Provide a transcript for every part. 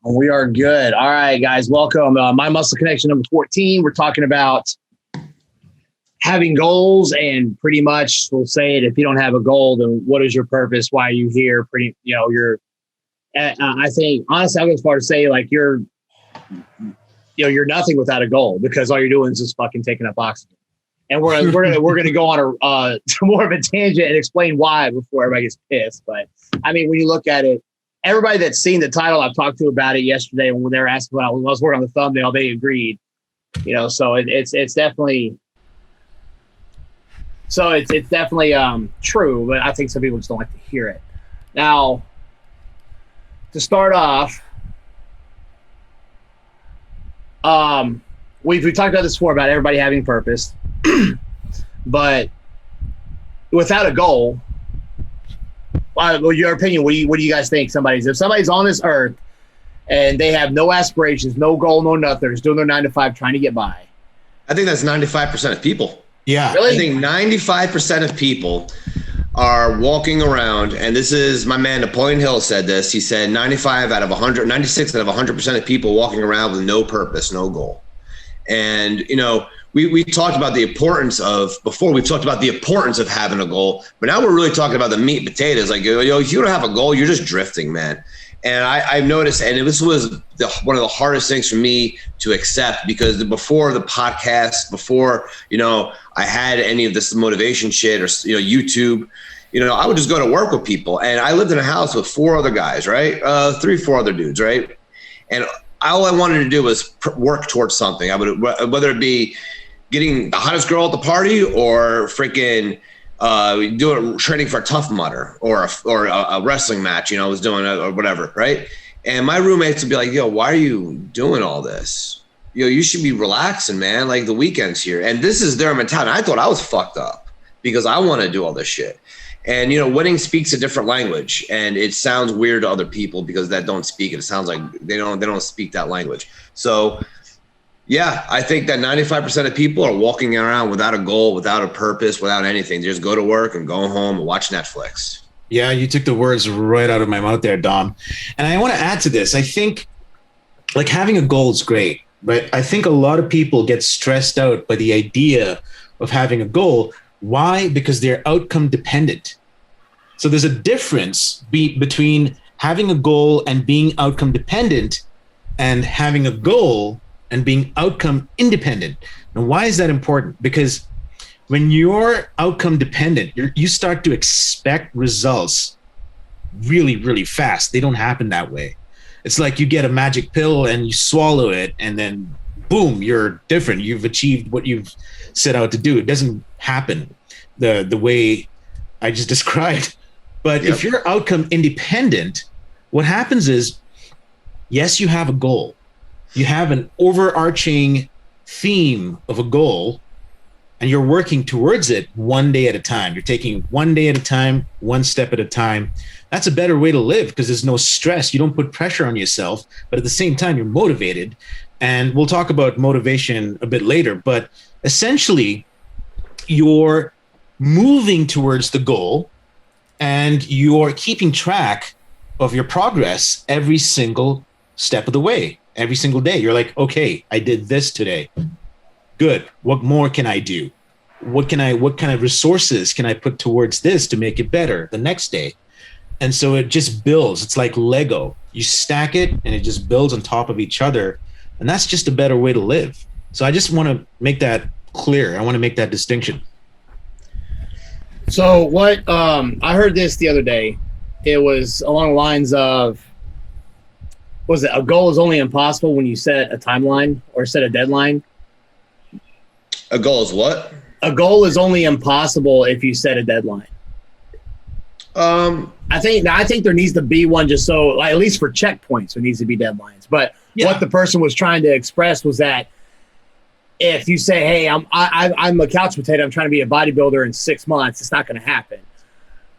We are good. All right, guys, welcome. My Muscle Connection number 14. We're talking about having goals, and pretty much we'll say it. If you don't have a goal, then what is your purpose? Why are you here? I think honestly, I'll go as far as say like you're nothing without a goal, because all you're doing is just fucking taking up oxygen. And we're gonna go on a more of a tangent and explain why before everybody gets pissed. But I mean, when you look at it, everybody that's seen the title, I've talked to about it yesterday when they were asking when I was working on the thumbnail, they agreed. So it's definitely true, but I think some people just don't like to hear it. Now, to start off, we've talked about this before about everybody having purpose, but without a goal. Well, your opinion, what do you guys think? If somebody's on this earth and they have no aspirations, no goal, no nothing, they're just doing their 9 to 5 trying to get by. I think that's 95% of people. Yeah. Really? I think 95% of people are walking around, and this is my man Napoleon Hill said this. He said 96 out of 100% of people walking around with no purpose, no goal. And, we talked about the importance of having a goal, but now we're really talking about the meat and potatoes. Like, if you don't have a goal, you're just drifting, man. And I've noticed, and this was one of the hardest things for me to accept, because before the podcast, before, I had any of this motivation shit or, YouTube, I would just go to work with people. And I lived in a house with 4 other guys, right? 4 other dudes, right? And all I wanted to do was work towards something. I would, whether it be getting the hottest girl at the party or freaking training for a Tough Mudder or a wrestling match, I was doing or whatever, right? And my roommates would be like, yo, why are you doing all this? You should be relaxing, man. Like, the weekend's here. And this is their mentality. I thought I was fucked up because I want to do all this shit. And, winning speaks a different language, and it sounds weird to other people because that don't speak it. It sounds like they don't speak that language. So, yeah, I think that 95% of people are walking around without a goal, without a purpose, without anything. They just go to work and go home and watch Netflix. Yeah, you took the words right out of my mouth there, Dom. And I want to add to this. I think like having a goal is great, but I think a lot of people get stressed out by the idea of having a goal. Why? Because they're outcome dependent. So there's a difference between having a goal and being outcome dependent, and having a goal and being outcome independent. And why is that important? Because when you're outcome dependent, you start to expect results really, really fast. They don't happen that way. It's like you get a magic pill and you swallow it, and then boom, you're different. You've achieved what you've set out to do. It doesn't happen the way I just described. But If you're outcome independent, what happens is, yes, you have a goal. You have an overarching theme of a goal, and you're working towards it one day at a time. You're taking one day at a time, one step at a time. That's a better way to live, because there's no stress. You don't put pressure on yourself, but at the same time, you're motivated. And we'll talk about motivation a bit later, but essentially, you're moving towards the goal, and you're keeping track of your progress every single step of the way, every single day. You're like, okay, I did this today. Good. What more can I do? What kind of resources can I put towards this to make it better the next day? And so it just builds. It's like Lego. You stack it and it just builds on top of each other. And that's just a better way to live. So I just want to make that clear. I want to make that distinction. So what I heard this the other day. It was along the lines of, was it a goal is only impossible when you set a timeline or set a deadline? A goal is what? A goal is only impossible if you set a deadline. I think there needs to be one, just so, like, at least for checkpoints, there needs to be deadlines. But what the person was trying to express was that if you say, "Hey, I'm a couch potato, I'm trying to be a bodybuilder in 6 months," it's not going to happen.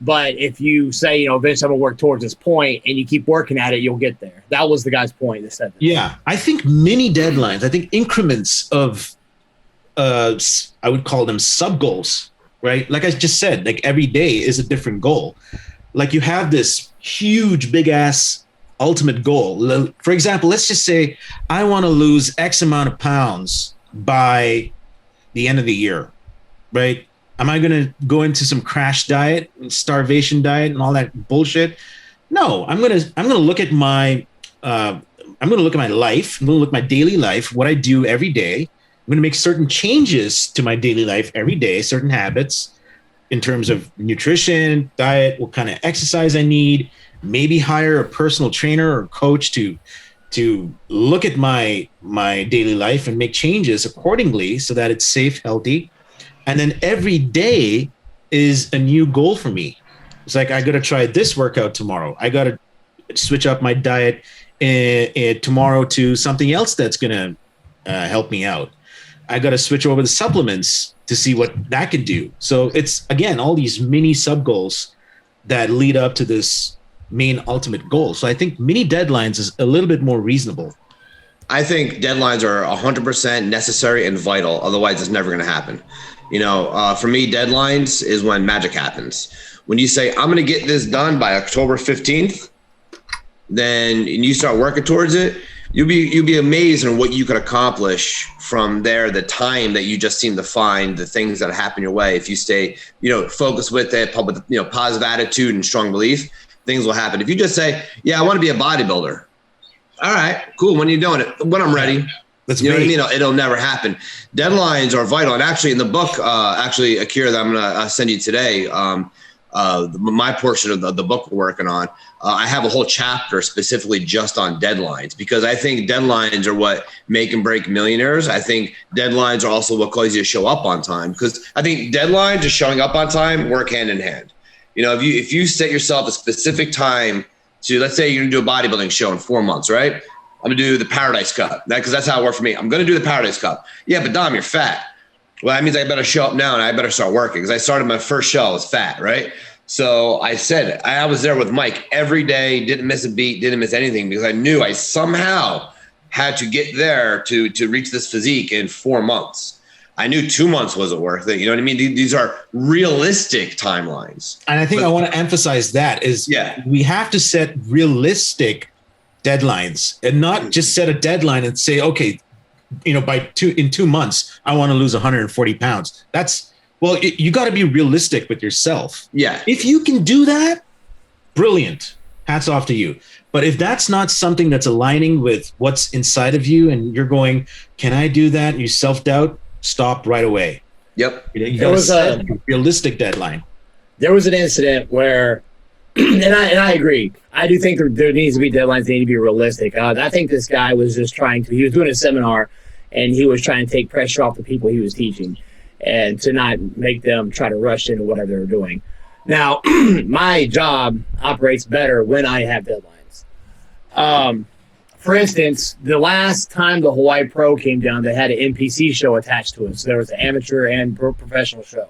But if you say, eventually I'm going to work towards this point, and you keep working at it, you'll get there. That was the guy's point that said that. Yeah, I think mini deadlines. I think increments of, I would call them sub goals, right? Like I just said, like every day is a different goal. Like you have this huge, big ass ultimate goal. For example, let's just say I want to lose X amount of pounds by the end of the year, right? Am I going to go into some crash diet, starvation diet, and all that bullshit? No, I'm going to look at my life. I'm going to look at my daily life, what I do every day. I'm going to make certain changes to my daily life every day, certain habits in terms of nutrition, diet, what kind of exercise I need, maybe hire a personal trainer or coach to look at my daily life and make changes accordingly so that it's safe, healthy. And then every day is a new goal for me. It's like, I got to try this workout tomorrow. I got to switch up my diet tomorrow to something else that's going to help me out. I got to switch over the supplements to see what that could do. So it's, again, all these mini sub goals that lead up to this main ultimate goal. So I think mini deadlines is a little bit more reasonable. I think deadlines are 100% necessary and vital. Otherwise, it's never going to happen. For me, deadlines is when magic happens. When you say, I'm going to get this done by October 15th, then and you start working towards it, you'll be amazed at what you could accomplish from there, the time that you just seem to find, the things that happen your way. If you stay, focused with it, positive attitude and strong belief, things will happen. If you just say, yeah, I want to be a bodybuilder. All right, cool. When are you doing it? When I'm ready. That's what I mean? It'll never happen. Deadlines are vital. And actually in the book, Akira, that I'm going to send you today, my portion of the book we're working on, I have a whole chapter specifically just on deadlines, because I think deadlines are what make and break millionaires. I think deadlines are also what causes you to show up on time, because I think deadlines and showing up on time work hand in hand. If you set yourself a specific time to, let's say you're gonna do a bodybuilding show in 4 months, right? I'm gonna do the Paradise Cup, because that's how it worked for me. I'm gonna do the Paradise Cup. Yeah, but Dom, you're fat. Well, that means I better show up now and I better start working, because I started my first show, I was fat, right? So I said, I was there with Mike every day, didn't miss a beat, didn't miss anything, because I knew I somehow had to get there to reach this physique in 4 months. I knew 2 months wasn't worth it. You know what I mean? These are realistic timelines. And I think I want to emphasize that is we have to set realistic deadlines and not just set a deadline and say, okay, in 2 months, I want to lose 140 pounds. You got to be realistic with yourself. Yeah. If you can do that, brilliant. Hats off to you. But if that's not something that's aligning with what's inside of you and you're going, can I do that? And you self-doubt, stop right away. Yep. You got to set a realistic deadline. There was an incident where, and I agree. I do think there needs to be deadlines. They need to be realistic. I think this guy was just he was doing a seminar and he was trying to take pressure off the people he was teaching and to not make them try to rush into whatever they were doing. Now, my job operates better when I have deadlines. For instance, the last time the Hawaii Pro came down, they had an NPC show attached to it. So there was an amateur and professional show.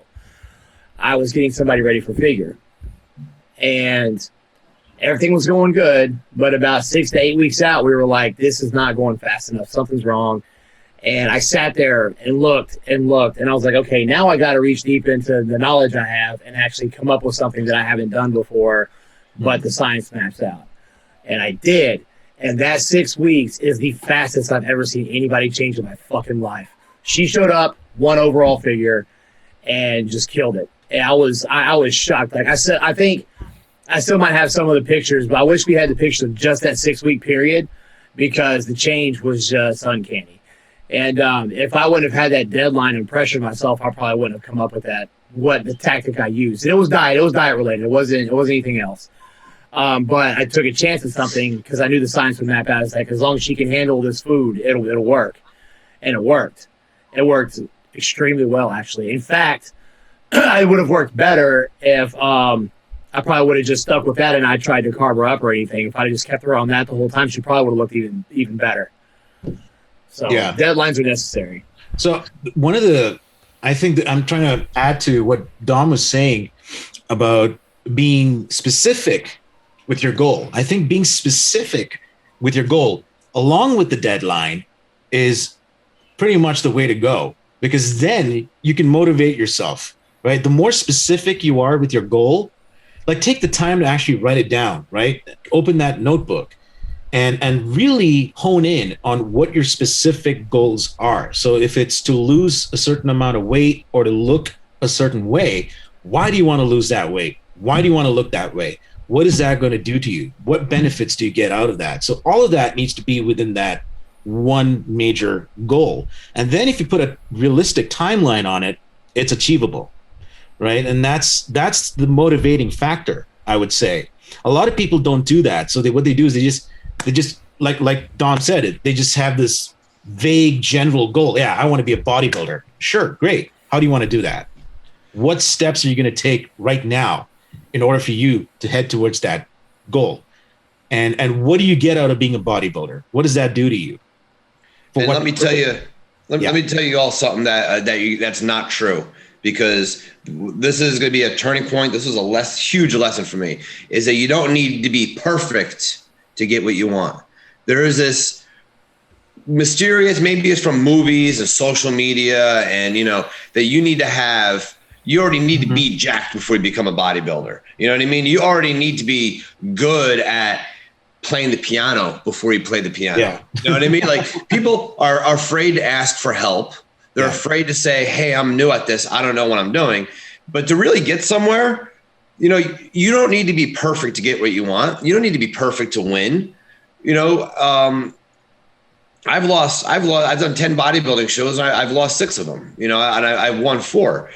I was getting somebody ready for figure. And everything was going good, but about 6 to 8 weeks out, we were like, this is not going fast enough. Something's wrong. And I sat there and looked, and I was like, okay, now I got to reach deep into the knowledge I have and actually come up with something that I haven't done before, but the science maps out. And I did. And that 6 weeks is the fastest I've ever seen anybody change in my fucking life. She showed up, won overall figure, and just killed it. And I was shocked. Like I said, I think I still might have some of the pictures, but I wish we had the pictures of just that 6 week period, because the change was just uncanny. And if I wouldn't have had that deadline and pressured myself, I probably wouldn't have come up with what the tactic I used. And it was diet related. It wasn't anything else. But I took a chance at something because I knew the science would map out. It's like, as long as she can handle this food, it'll work. And it worked. It worked extremely well, actually. In fact, it would have worked better if I probably would have just stuck with that and I tried to carb her up or anything. If I just kept her on that the whole time, she probably would have looked even better. So deadlines are necessary. So I think that I'm trying to add to what Dom was saying about being specific with your goal. I think being specific with your goal along with the deadline is pretty much the way to go, because then you can motivate yourself, right? The more specific you are with your goal, like take the time to actually write it down, right? Open that notebook and really hone in on what your specific goals are. So if it's to lose a certain amount of weight or to look a certain way, why do you want to lose that weight? Why do you want to look that way? What is that going to do to you? What benefits do you get out of that? So all of that needs to be within that one major goal. And then if you put a realistic timeline on it, it's achievable, right? And that's the motivating factor, I would say. A lot of people don't do that. So what they do is they just like Dom said it, they just have this vague general goal. Yeah, I want to be a bodybuilder. Sure, great. How do you want to do that? What steps are you going to take right now in order for you to head towards that goal? And what do you get out of being a bodybuilder? What does that do to you? Let me tell you all something that's not true, because this is going to be a turning point. This was a huge lesson for me, is that you don't need to be perfect to get what you want. There is this mysterious, maybe it's from movies and social media, and that you already need to be jacked before you become a bodybuilder. You know what I mean? You already need to be good at playing the piano before you play the piano. Yeah. You know what I mean? Like, people are afraid to ask for help. They're afraid to say, hey, I'm new at this. I don't know what I'm doing. But to really get somewhere, you don't need to be perfect to get what you want. You don't need to be perfect to win. I've done 10 bodybuilding shows, and I've lost 6 of them, and I've won 4.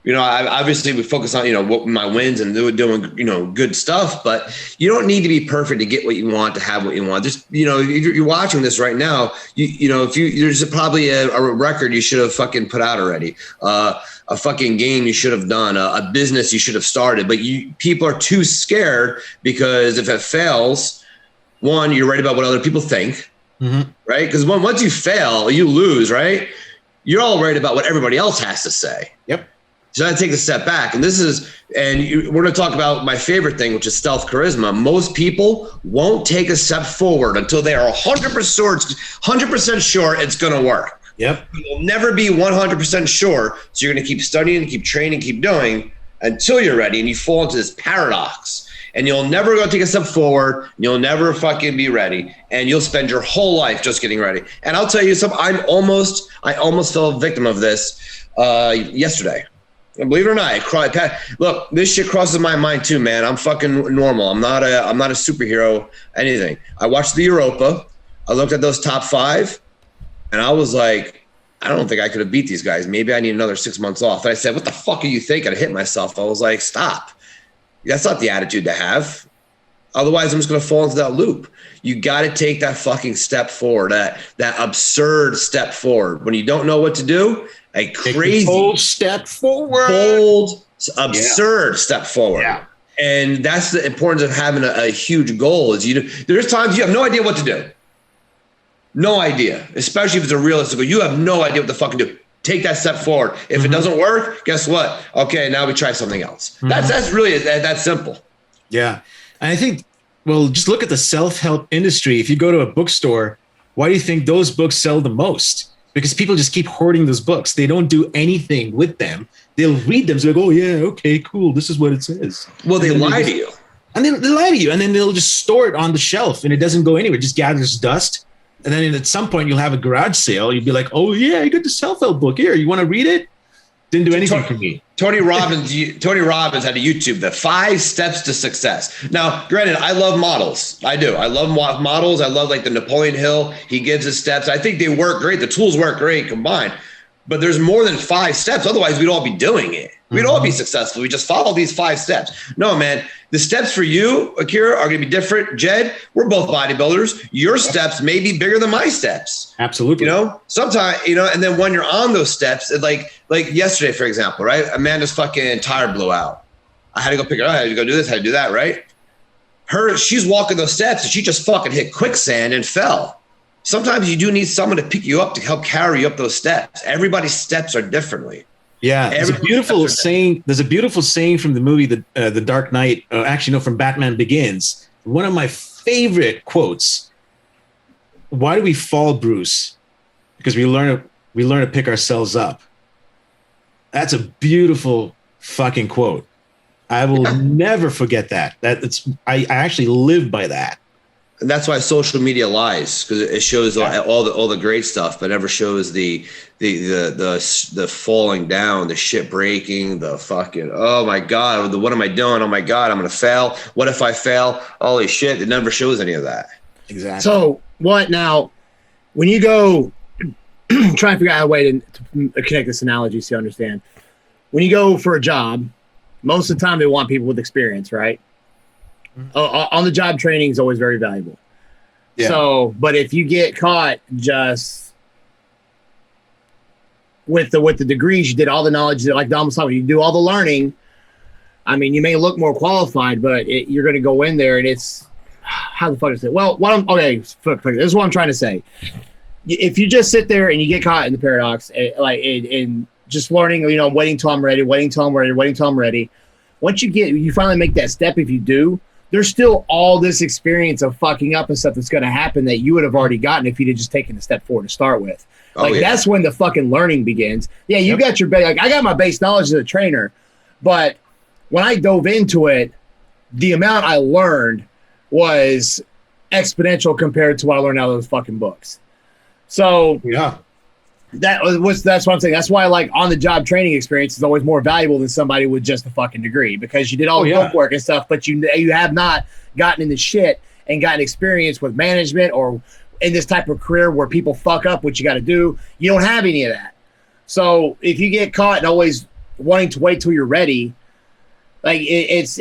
I obviously we focus on, what my wins and doing, good stuff, but you don't need to be perfect to get what you want, to have what you want. Just, if you're watching this right now, there's probably a record you should have fucking put out already, a fucking game you should have done, a business you should have started, but people are too scared, because if it fails, one, you're right about what other people think, right? Because once you fail, you lose, right? You're all worried about what everybody else has to say. Yep. So I take a step back, and we're going to talk about my favorite thing, which is stealth charisma. Most people won't take a step forward until they are 100% sure it's going to work. Yep. You'll never be 100% sure. So you're going to keep studying, keep training, keep doing until you're ready, and you fall into this paradox. And you'll never go take a step forward. And you'll never fucking be ready, and you'll spend your whole life just getting ready. And I'll tell you something. I almost fell a victim of this yesterday. And believe it or not, I cried. Look, this shit crosses my mind too, man. I'm fucking normal. I'm not a superhero, anything. I watched the Europa. I looked at those top 5, and I was like, I don't think I could have beat these guys. Maybe I need another 6 months off. And I said, what the fuck are you thinking? I hit myself. I was like, stop. That's not the attitude to have. Otherwise, I'm just going to fall into that loop. You got to take that fucking step forward, that absurd step forward. When you don't know what to do, a crazy bold step forward, absurd step forward. Yeah. And that's the importance of having a huge goal. There's times you have no idea what to do. No idea, especially if it's a realistic goal. You have no idea what to fucking do. Take that step forward. If it doesn't work, guess what? Okay, now we try something else. That's really that simple. Yeah. And I think, well, just look at the self-help industry. If you go to a bookstore, why do you think those books sell the most? Because people just keep hoarding those books. They don't do anything with them. They'll read them. So like, oh yeah, okay, cool. This is what it says. Well, they lie to you. And then they lie to you. And then they'll just store it on the shelf, and it doesn't go anywhere. It just gathers dust. And then at some point you'll have a garage sale. You'd be like, oh yeah, I got the self-help book here. You want to read it? Didn't do anything for me. Tony Robbins had a YouTube, the 5 steps to success. Now, granted, I love models. I do. I love models. I love like the Napoleon Hill. He gives his steps. I think they work great. The tools work great combined. But there's more than 5 steps. Otherwise, we'd all be doing it. We'd all be successful. We just follow these 5 steps. No, man, the steps for you, Akira, are going to be different. Jed, we're both bodybuilders. Your steps may be bigger than my steps. Absolutely. Sometimes, and then when you're on those steps, like yesterday, for example, right? Amanda's fucking tire blew out. I had to go pick her up. I had to go do this, I had to do that, right? She's walking those steps, and she just fucking hit quicksand and fell. Sometimes you do need someone to pick you up to help carry you up those steps. Everybody's steps are differently. Yeah, there's a beautiful saying. There's a beautiful saying from the movie The Dark Knight. From Batman Begins. One of my favorite quotes. Why do we fall, Bruce? Because we learn to pick ourselves up. That's a beautiful fucking quote. I will never forget that. I actually live by that. That's why social media lies, because it shows all the great stuff, but never shows the falling down, the shit breaking, the fucking, oh my God, what am I doing? Oh my God, I'm gonna fail. What if I fail? Holy shit! It never shows any of that. Exactly. So what now? When you go try and figure out a way to connect this analogy so you understand. When you go for a job, most of the time they want people with experience, right? On the job training is always very valuable. Yeah. So, but if you get caught just with the degrees, you did all the knowledge, like Dom was talking, you do all the learning. I mean, you may look more qualified, but you're going to go in there and it's, how the fuck is it? Well, this is what I'm trying to say. If you just sit there and you get caught in the paradox, in just learning, waiting till I'm ready, once you finally make that step, if you do, there's still all this experience of fucking up and stuff that's going to happen that you would have already gotten if you'd have just taken a step forward to start with. That's when the fucking learning begins. Yeah, you got your base. I got my base knowledge as a trainer, but when I dove into it, the amount I learned was exponential compared to what I learned out of those fucking books. So yeah. That's what I'm saying. That's why on the job training experience is always more valuable than somebody with just a fucking degree, because you did all the book work and stuff, but you have not gotten into shit and gotten experience with management or in this type of career where people fuck up what you got to do. You don't have any of that. So if you get caught and always wanting to wait till you're ready, it's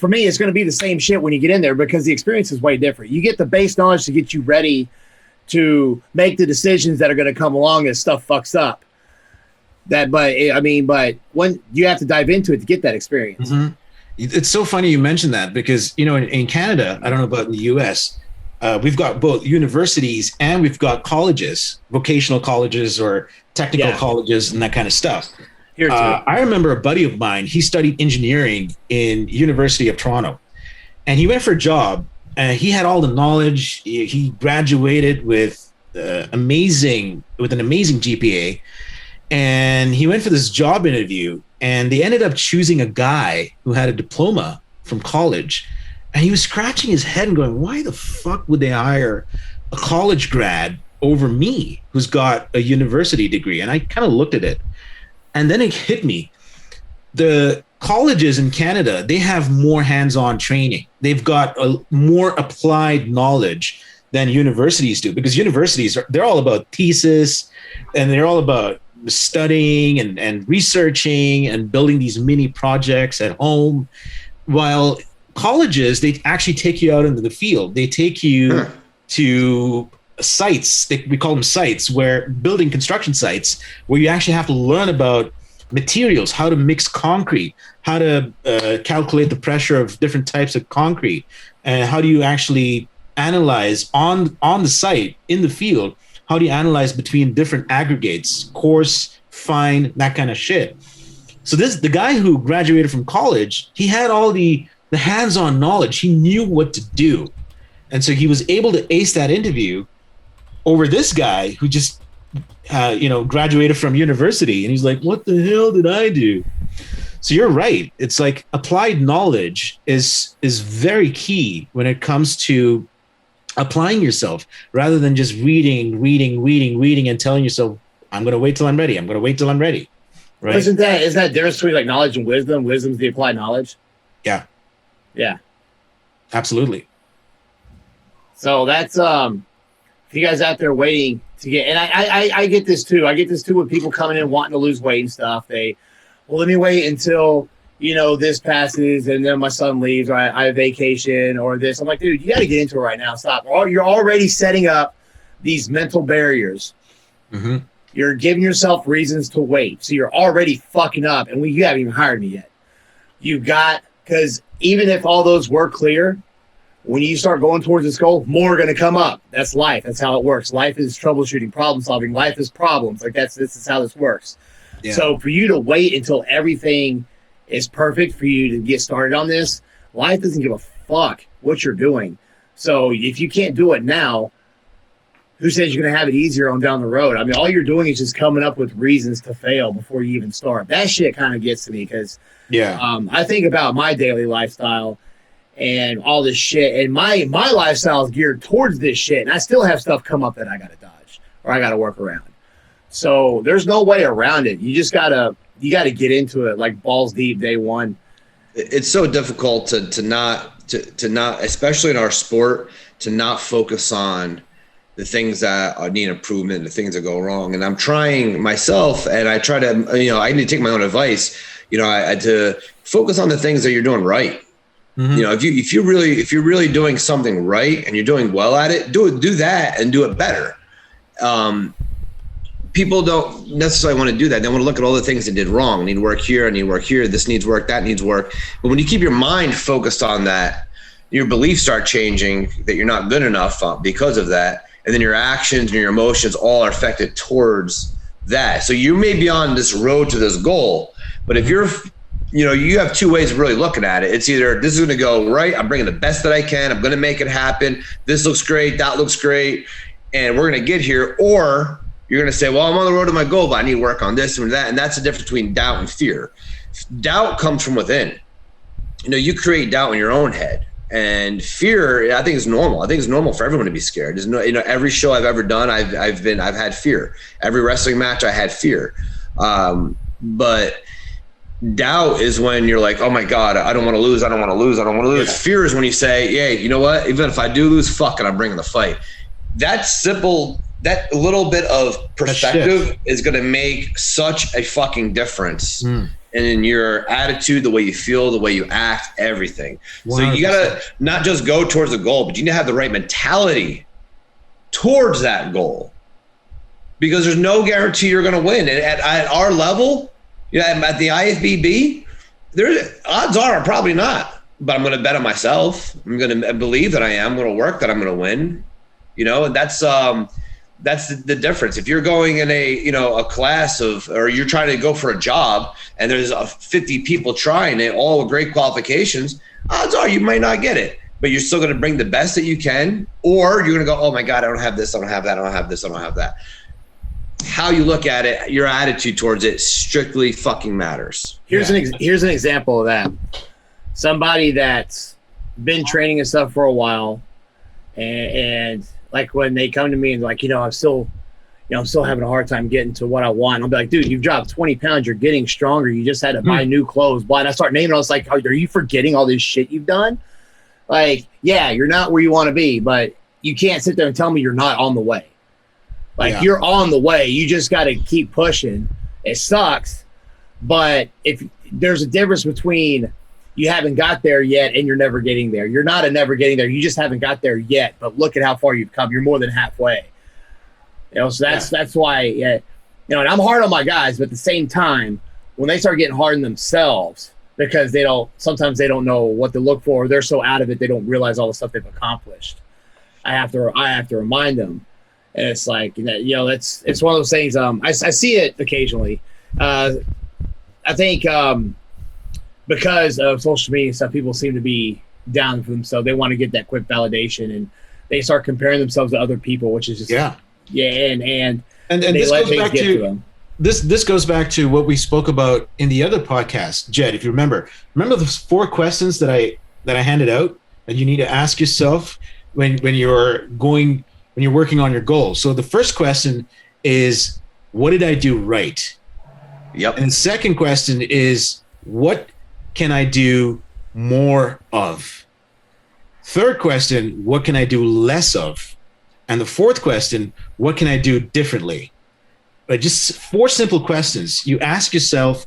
for me, it's going to be the same shit when you get in there, because the experience is way different. You get the base knowledge to get you ready to make the decisions that are going to come along as stuff fucks up. But when you have to dive into it to get that experience. Mm-hmm. It's so funny you mentioned that, because in Canada, I don't know about in the US, we've got both universities and we've got colleges, vocational colleges or technical colleges and that kind of stuff. Here too. I remember a buddy of mine, he studied engineering in University of Toronto, and he went for a job. He had all the knowledge. He graduated with an amazing GPA, and he went for this job interview, and they ended up choosing a guy who had a diploma from college, and he was scratching his head and going, why the fuck would they hire a college grad over me who's got a university degree? And I kind of looked at it, and then it hit me. The colleges in Canada, they have more hands-on training. They've got a more applied knowledge than universities do, because universities they're all about thesis, and they're all about studying and researching and building these mini projects at home, while colleges, they actually take you out into the field. They take you to sites, we call them sites, where building construction sites, where you actually have to learn about materials, how to mix concrete, how to calculate the pressure of different types of concrete, and how do you actually analyze on the site, in the field, how do you analyze between different aggregates, coarse, fine, that kind of shit. So the guy who graduated from college, he had all the hands-on knowledge. He knew what to do. And so he was able to ace that interview over this guy who just graduated from university, and he's like, what the hell did I do? So you're right. It's like applied knowledge is very key when it comes to applying yourself, rather than just reading and telling yourself, I'm going to wait till I'm ready. Right? Isn't that difference between knowledge and wisdom? Wisdom's the applied knowledge. Yeah. Yeah. Absolutely. So that's if you guys out there waiting to get, and I get this too. I get this too with people coming in wanting to lose weight and stuff. Let me wait until this passes and then my son leaves, or I vacation or this. I'm like, dude, you got to get into it right now. Stop. Or you're already setting up these mental barriers. Mm-hmm. You're giving yourself reasons to wait. So you're already fucking up, and you haven't even hired me yet. Because even if all those were clear, when you start going towards this goal, more are going to come up. That's life. That's how it works. Life is troubleshooting, problem solving. Life is problems. This is how this works. Yeah. So for you to wait until everything is perfect for you to get started on this, life doesn't give a fuck what you're doing. So if you can't do it now, who says you're going to have it easier on down the road? I mean, all you're doing is just coming up with reasons to fail before you even start. That shit kind of gets to me, because I think about my daily lifestyle. and all this shit. And my lifestyle is geared towards this shit. And I still have stuff come up that I got to dodge or I got to work around. So there's no way around it. You just gotta get into it like balls deep day one. It's so difficult to not, especially in our sport, to not focus on the things that need improvement, the things that go wrong. And I'm trying myself, and I try to, I need to take my own advice, to focus on the things that you're doing right. Mm-hmm. If you're really doing something right and you're doing well at it, do that and do it better. People don't necessarily want to do that. They want to look at all the things they did wrong. I need work here. I need work here. This needs work. That needs work. But when you keep your mind focused on that, your beliefs start changing that you're not good enough because of that. And then your actions and your emotions all are affected towards that. So you may be on this road to this goal, but if you're, you have two ways of really looking at it. It's either this is going to go right. I'm bringing the best that I can. I'm going to make it happen. This looks great. That looks great. And we're going to get here. Or you're going to say, well, I'm on the road to my goal, but I need to work on this and that. And that's the difference between doubt and fear. Doubt comes from within. You create doubt in your own head. And fear, I think, is normal. I think it's normal for everyone to be scared. There's no, every show I've ever done, I've had fear. Every wrestling match, I had fear. But doubt is when you're like, oh my God, I don't want to lose. I don't want to lose. I don't want to lose. Yeah. Fear is when you say, yeah, you know what? Even if I do lose, fuck it, I'm bringing the fight. That's simple. That little bit of perspective is going to make such a fucking difference. And in your attitude, the way you feel, the way you act, everything. 100%. So you got to not just go towards the goal, but you need to have the right mentality towards that goal, because there's no guarantee you're going to win. And at our level, at the IFBB, odds are probably not, but I'm going to bet on myself. I'm going to believe that I am going to work, that I'm going to win, and that's the difference. If you're going in a class or you're trying to go for a job and there's 50 people trying it, all with great qualifications, odds are you might not get it, but you're still going to bring the best that you can, or you're going to go, oh my God, I don't have this, I don't have that, I don't have this, I don't have that. How you look at it, your attitude towards it strictly fucking matters. Here's an example of that. Somebody that's been training and stuff for a while, and like when they come to me and like, I'm still having a hard time getting to what I want. I'll be like, dude, you've dropped 20 pounds. You're getting stronger. You just had to buy new clothes. But I start naming, I was like, are you forgetting all this shit you've done? Like, yeah, you're not where you want to be, but you can't sit there and tell me you're not on the way. Like, you're on the way. You just got to keep pushing. It sucks. But if there's a difference between you haven't got there yet and you're never getting there. You're not never getting there. You just haven't got there yet, but look at how far you've come. You're more than halfway. So that's why, and I'm hard on my guys, but at the same time, when they start getting hard on themselves because sometimes they don't know what to look for. They're so out of it, they don't realize all the stuff they've accomplished. I have to remind them. And it's like, it's one of those things. I see it occasionally. I think, because of social media and stuff, people seem to be down for themselves. They want to get that quick validation, and they start comparing themselves to other people, which is just and this goes back to this goes back to what we spoke about in the other podcast, Jed. If you remember those 4 questions that I handed out that you need to ask yourself when you're working on your goals. So the first question is, what did I do right? Yep. And the second question is, what can I do more of? Third question, what can I do less of? And the fourth question, what can I do differently? But just 4 simple questions you ask yourself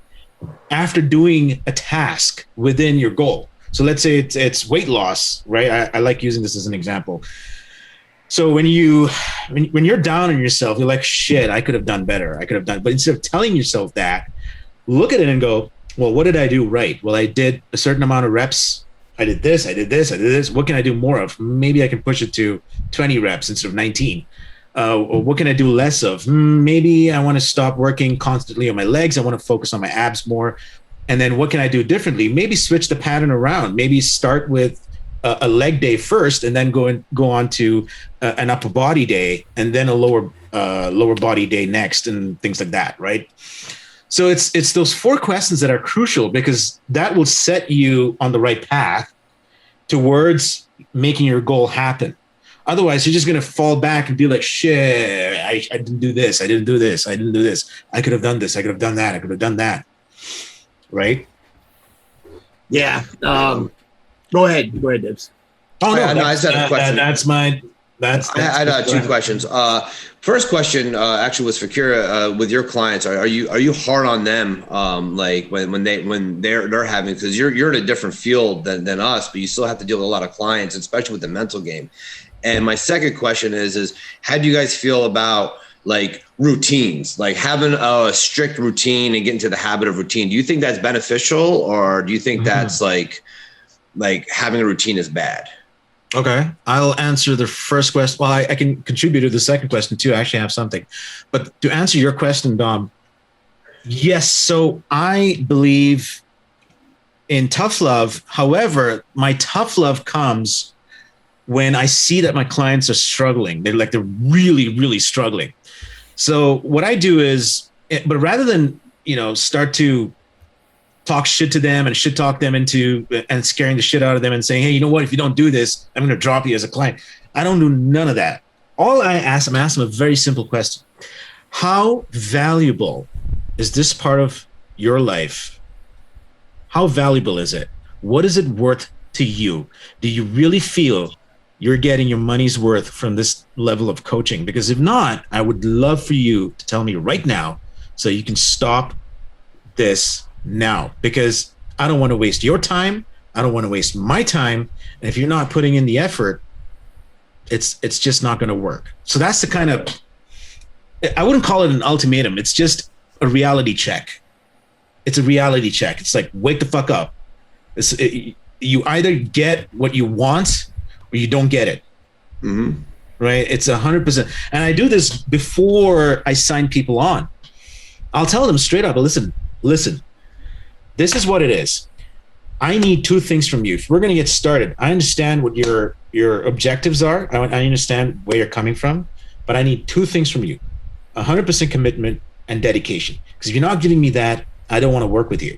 after doing a task within your goal. So let's say it's weight loss, right? I like using this as an example. So when you're down on yourself, you're like, shit, I could have done better. But instead of telling yourself that, look at it and go, well, what did I do right? Well, I did a certain amount of reps. I did this. What can I do more of? Maybe I can push it to 20 reps instead of 19. Or what can I do less of? Maybe I want to stop working constantly on my legs. I want to focus on my abs more. And then what can I do differently? Maybe switch the pattern around. Maybe start with a leg day first, and then go on to an upper body day, and then a lower body day next, and things like that, right? So it's those 4 questions that are crucial, because that will set you on the right path towards making your goal happen. Otherwise, you're just going to fall back and be like, shit, I didn't do this. I didn't do this. I didn't do this. I could have done this. I could have done that. I could have done that. Right? Yeah. Go ahead, Dibz. Oh, no, I just had a question. I had two questions. First question actually was for Akira. With your clients, are you hard on them? Like when they're having, because you're in a different field than us, but you still have to deal with a lot of clients, especially with the mental game. And my second question is how do you guys feel about like routines, like having a strict routine and getting to the habit of routine? Do you think that's beneficial, or do you think that's like having a routine is bad? Okay, I'll answer the first question. Well, I can contribute to the second question too. I actually have something. But to answer your question, Dom, yes. So I believe in tough love. However, my tough love comes when I see that my clients are struggling. They're really, really struggling. So what I do is, but rather than, start to talk shit to them and shit talk them into and scaring the shit out of them and saying, hey, you know what, if you don't do this, I'm going to drop you as a client. I don't do none of that. All I'm asking them a very simple question. How valuable is this part of your life? How valuable is it? What is it worth to you? Do you really feel you're getting your money's worth from this level of coaching? Because if not, I would love for you to tell me right now so you can stop this now, because I don't want to waste your time. I don't want to waste my time. And if you're not putting in the effort, it's just not going to work. So that's the kind of, I wouldn't call it an ultimatum. It's just a reality check. It's a reality check. It's like, wake the fuck up. You either get what you want or you don't get it. Mm-hmm. Right? It's 100%. And I do this before I sign people on. I'll tell them straight up, listen, this is what it is. I need two things from you. If we're going to get started, I understand what your objectives are. I understand where you're coming from, but I need two things from you: 100% commitment and dedication. Because if you're not giving me that, I don't want to work with you.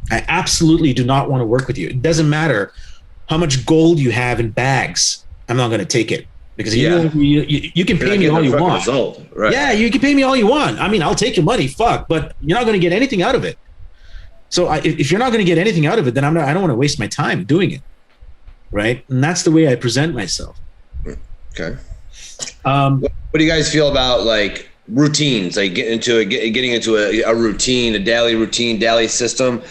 I absolutely do not want to work with you. It doesn't matter how much gold you have in bags. I'm not going to take it. Because you can pay me all you want. Result, right? Yeah, you can pay me all you want. I mean, I'll take your money, but you're not going to get anything out of it. So if you're not going to get anything out of it, then I don't want to waste my time doing it, right? And that's the way I present myself. Okay. What do you guys feel about like routines, like getting into a routine, a daily routine, daily system?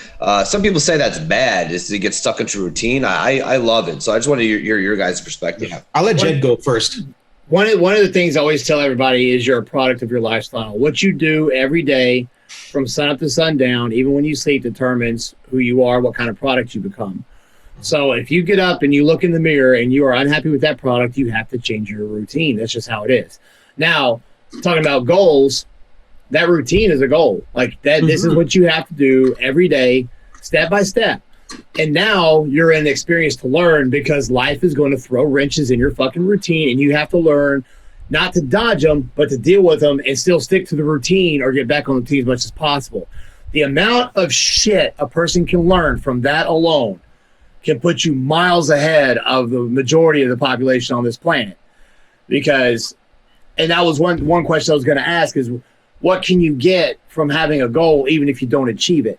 Some people say that's bad, is to get stuck into routine. I love it. So I just want to hear your guys' perspective. Yeah. I'll let Jed go first. One of the things I always tell everybody is you're a product of your lifestyle. What you do every day from sun up to sundown, even when you sleep, determines who you are, what kind of product you become. So if you get up and you look in the mirror and you are unhappy with that product, you have to change your routine. That's just how it is. Now, talking about goals, that routine is a goal. Like that, This is what you have to do every day, step by step. And now you're in experience to learn, because life is going to throw wrenches in your fucking routine, and you have to learn not to dodge them, but to deal with them and still stick to the routine or get back on the routine as much as possible. The amount of shit a person can learn from that alone can put you miles ahead of the majority of the population on this planet. Because, and that was one question I was going to ask, is what can you get from having a goal even if you don't achieve it?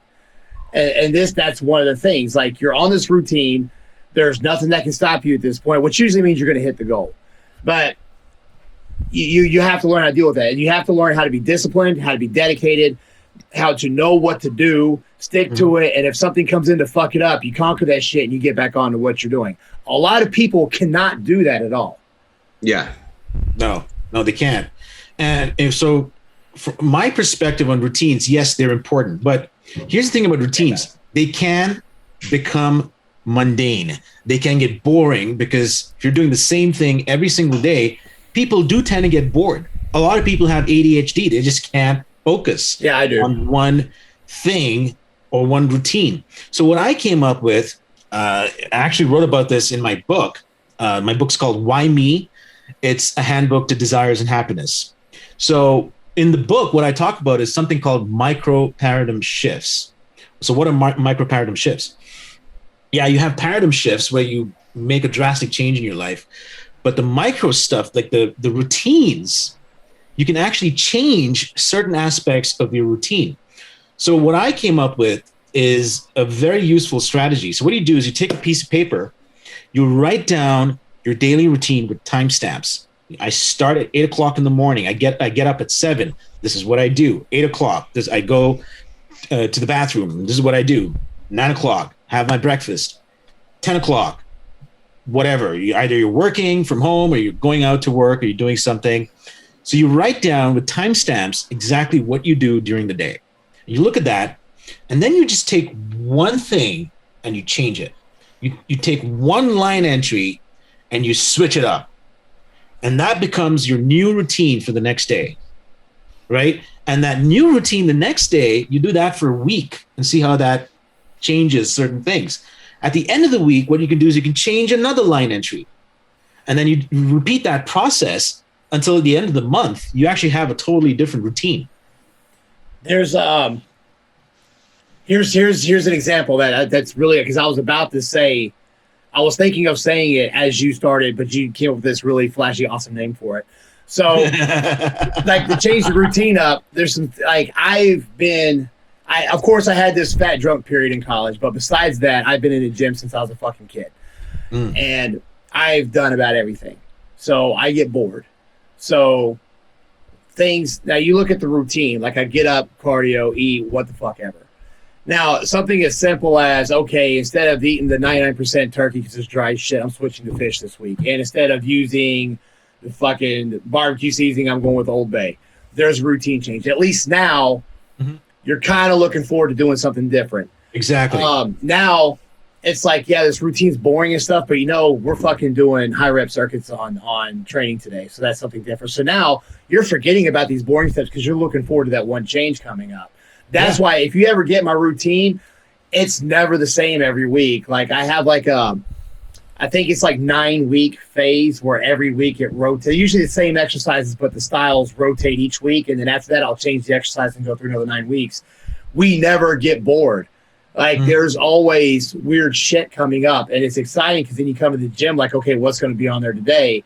And that's one of the things. Like, you're on this routine, there's nothing that can stop you at this point, which usually means you're going to hit the goal. But you have to learn how to deal with that. And you have to learn how to be disciplined, how to be dedicated, how to know what to do, stick to it. And if something comes in to fuck it up, you conquer that shit and you get back on to what you're doing. A lot of people cannot do that at all. Yeah. No, they can't. And so from my perspective on routines, yes, they're important. But here's the thing about routines. They can become mundane. They can get boring, because if you're doing the same thing every single day, people do tend to get bored. A lot of people have ADHD. They just can't focus on one thing or one routine. So what I came up with, I actually wrote about this in my book. My book's called Why Me? It's a handbook to desires and happiness. So in the book, what I talk about is something called micro paradigm shifts. So what are micro paradigm shifts? yeah, you have paradigm shifts where you make a drastic change in your life. But the micro stuff, like the routines, you can actually change certain aspects of your routine. So what I came up with is a very useful strategy. So what you do is you take a piece of paper, you write down your daily routine with timestamps. I start at 8 o'clock in the morning. I get up at 7. This is what I do. 8 o'clock. I go to the bathroom. This is what I do. 9 o'clock, have my breakfast. 10 o'clock, whatever. Either you're working from home or you're going out to work or you're doing something. So you write down with timestamps exactly what you do during the day. You look at that, and then you just take one thing and you change it. You take one line entry and you switch it up. And that becomes your new routine for the next day, right? And that new routine the next day, you do that for a week and see how that changes certain things. At the end of the week, what you can do is you can change another line entry. And then you repeat that process until at the end of the month, you actually have a totally different routine. There's here's an example that's really, because I was about to say, I was thinking of saying it as you started, but you came up with this really flashy, awesome name for it. So, like, to change the routine up, there's some, like, of course I had this fat drunk period in college, but besides that, I've been in the gym since I was a fucking kid. And I've done about everything. So I get bored. So now you look at the routine, like I get up, cardio, eat, what the fuck ever. Now, something as simple as, okay, instead of eating the 99% turkey because it's dry shit, I'm switching to fish this week. And instead of using the fucking barbecue seasoning, I'm going with Old Bay. There's a routine change. At least now, you're kind of looking forward to doing something different. Exactly. Now, it's like, yeah, this routine's boring and stuff, but we're fucking doing high rep circuits on training today. So that's something different. So now you're forgetting about these boring steps because you're looking forward to that one change coming up. That's why if you ever get my routine, it's never the same every week. Like I have I think it's like 9-week phase where every week it rotates. Usually the same exercises, but the styles rotate each week. And then after that, I'll change the exercise and go through another 9 weeks. We never get bored. Like there's always weird shit coming up, and it's exciting because then you come to the gym like, okay, what's going to be on there today?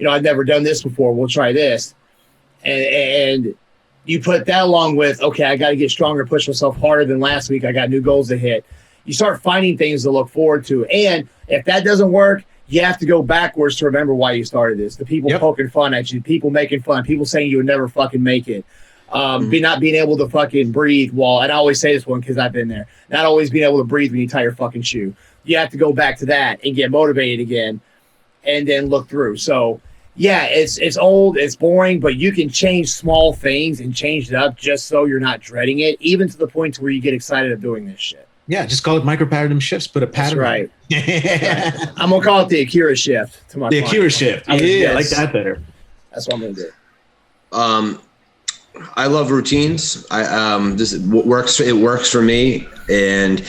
I've never done this before. We'll try this. And you put that along with, okay, I got to get stronger, push myself harder than last week. I got new goals to hit. You start finding things to look forward to. And if that doesn't work, you have to go backwards to remember why you started this. The people poking fun at you, people making fun, people saying you would never fucking make it. Not being able to fucking breathe while, and I always say this one because I've been there, not always being able to breathe when you tie your fucking shoe. You have to go back to that and get motivated again and then look through. So, yeah, it's old, it's boring, but you can change small things and change it up just so you're not dreading it, even to the point where you get excited of doing this shit. Yeah, just call it micro paradigm shifts, put a pattern. That's right. I'm going to call it the Akira shift to my client. Akira shift. Yeah, I like that better. That's what I'm going to do. I love routines. This works. It works for me, and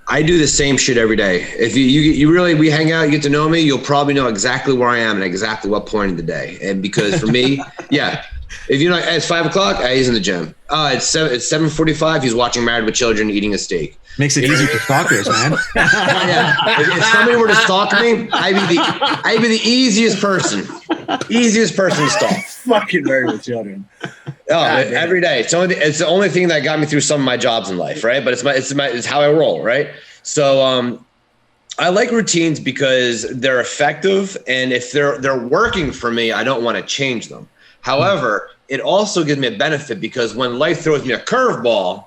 I do the same shit every day. If you really, we hang out, you get to know me, you'll probably know exactly where I am and exactly what point in the day. And because for me, yeah, if it's 5 o'clock, he's in the gym. It's 7:45. He's watching Married with Children, eating a steak. Makes it easier for stalkers, man. Yeah. If somebody were to stalk me, I'd be the easiest person to stalk. Fucking Married with Children. Every day. It's the only thing that got me through some of my jobs in life, right? But it's how I roll, right? So I like routines because they're effective, and if they're working for me, I don't want to change them. However, it also gives me a benefit because when life throws me a curveball,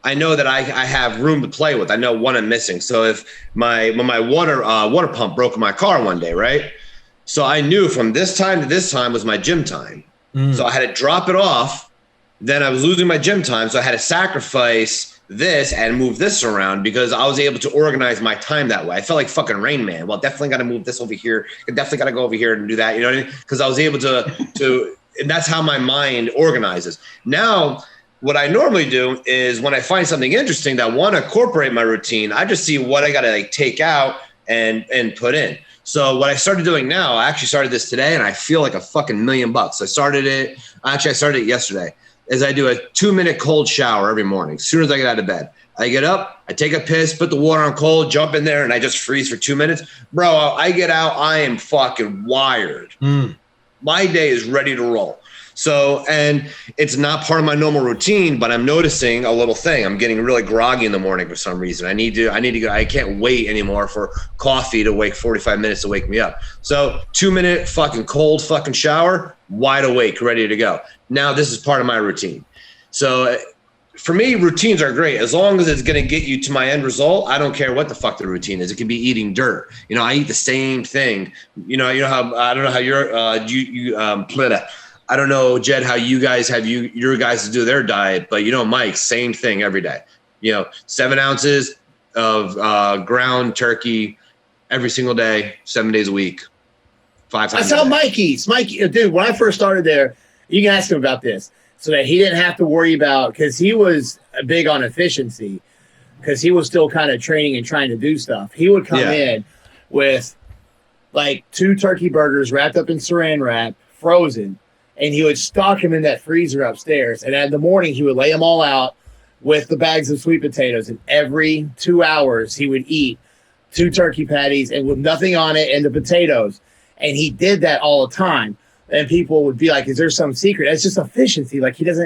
I know that I have room to play with. I know what I'm missing. So if when my water pump broke in my car one day, right? So I knew from this time to this time was my gym time. So I had to drop it off. Then I was losing my gym time. So I had to sacrifice this and move this around because I was able to organize my time that way. I felt like fucking Rain Man. Well, definitely got to move this over here. Definitely got to go over here and do that. You know what I mean? Because I was able to, and that's how my mind organizes. Now, what I normally do is when I find something interesting that I want to incorporate my routine, I just see what I got to take out and put in. So what I started doing now, I actually started this today and I feel like a fucking $1,000,000. I started it yesterday, is I do a 2-minute cold shower every morning. As soon as I get out of bed, I get up, I take a piss, put the water on cold, jump in there, and I just freeze for 2 minutes. Bro, I get out, I am fucking wired. My day is ready to roll. So, and it's not part of my normal routine, but I'm noticing a little thing. I'm getting really groggy in the morning for some reason. I need to go. I can't wait anymore for coffee to wake 45 minutes to wake me up. So 2 minute fucking cold fucking shower, wide awake, ready to go. Now this is part of my routine. So for me, routines are great. As long as it's going to get you to my end result, I don't care what the fuck the routine is. It can be eating dirt. You know, I eat the same thing. You know how, I don't know how I don't know, Jed, how you guys have your guys do their diet, but you know, Mike, same thing every day. You know, 7 ounces of ground turkey every single day, 7 days a week, 5 times. That's how Mike eats. Mike, dude, when I first started there, you can ask him about this, so that he didn't have to worry about, because he was big on efficiency, because he was still kind of training and trying to do stuff. He would come in with like 2 turkey burgers wrapped up in saran wrap, frozen. And he would stock them in that freezer upstairs. And in the morning, he would lay them all out with the bags of sweet potatoes. And every 2 hours, he would eat 2 turkey patties and with nothing on it and the potatoes. And he did that all the time. And people would be like, is there some secret? It's just efficiency. Like this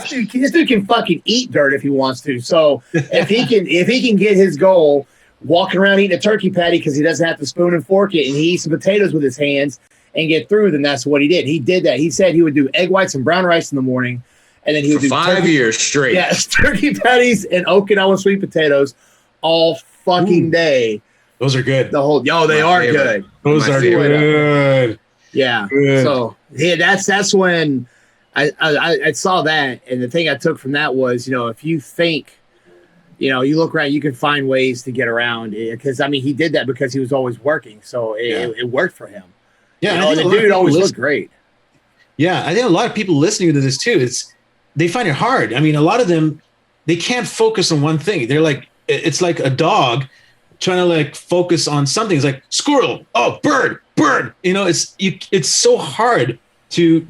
dude can fucking eat dirt if he wants to. So if he can get his goal walking around eating a turkey patty because he doesn't have to spoon and fork it, and he eats some potatoes with his hands and get through, then that's what he did. He did that. He said he would do egg whites and brown rice in the morning, and then he would do 5 years straight. Yeah, turkey patties and Okinawa sweet potatoes all fucking day. Those are good. They are good. Those are good. Yeah. Good. So that's when I saw that, and the thing I took from that was, if you think, you look around, you can find ways to get around it. Because I mean, he did that because he was always working, so it worked for him. Yeah, the dude always looked great. Yeah, I think a lot of people listening to this too, they find it hard. I mean, a lot of them, they can't focus on one thing. They're like, it's like a dog trying to like focus on something. It's like squirrel, oh, bird. It's so hard to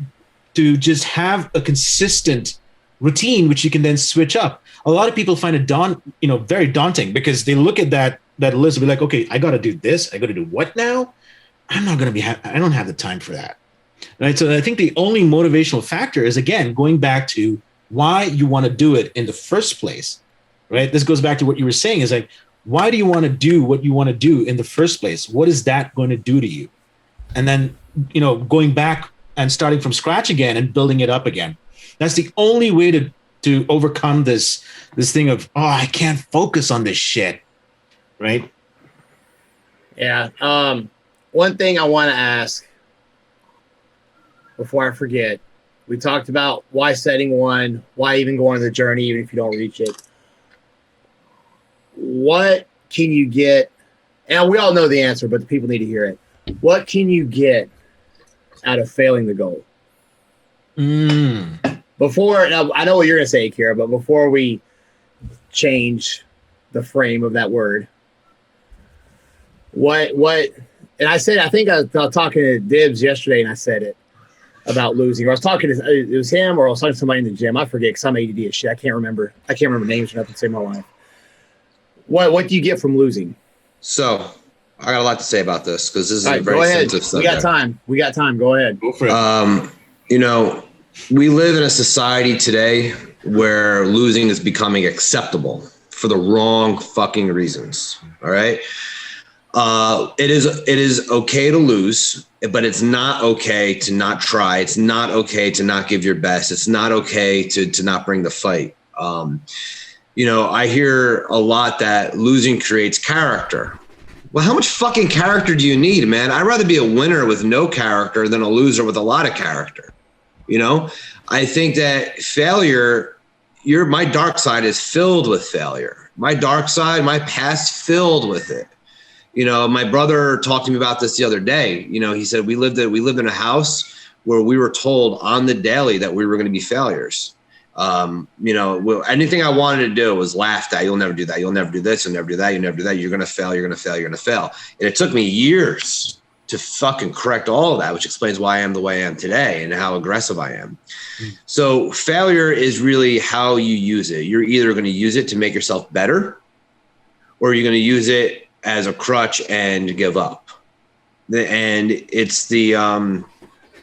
just have a consistent routine, which you can then switch up. A lot of people find it very daunting, because they look at that list and be like, okay, I got to do this. I got to do what now? I'm not going to I don't have the time for that. Right. So I think the only motivational factor is, again, going back to why you want to do it in the first place. Right. This goes back to what you were saying, is like, why do you want to do what you want to do in the first place? What is that going to do to you? And then, going back and starting from scratch again and building it up again. That's the only way to overcome this thing of, I can't focus on this shit. Right. Yeah. One thing I want to ask before I forget, we talked about why setting one, why even go on the journey, even if you don't reach it. What can you get? And we all know the answer, but the people need to hear it. What can you get out of failing the goal? Before, now, I know what you're going to say, Akira, but before we change the frame of that word, what, and I said, I think I was talking to Dibz yesterday, and I said it about losing. Or I was talking to, it was him, or I was talking to somebody in the gym. I forget, because I'm ADD as shit. I can't remember names or nothing to save my life. What do you get from losing? So I got a lot to say about this, because this is a very sensitive subject. We got time. Go ahead. Go for it. We live in a society today where losing is becoming acceptable for the wrong fucking reasons. All right. It is okay to lose, but it's not okay to not try. It's not okay to not give your best. It's not okay to not bring the fight. I hear a lot that losing creates character. Well, how much fucking character do you need, man? I'd rather be a winner with no character than a loser with a lot of character. I think that failure, my dark side is filled with failure. My dark side, my past, filled with it. My brother talked to me about this the other day. He said we lived in a house where we were told on the daily that we were going to be failures. Anything I wanted to do was laughed at. You'll never do that. You'll never do this. You'll never do that. You'll never do that. You're going to fail. You're going to fail. You're going to fail. And it took me years to fucking correct all of that, which explains why I am the way I am today and how aggressive I am. So failure is really how you use it. You're either going to use it to make yourself better, or you're going to use it as a crutch and give up. And it's the,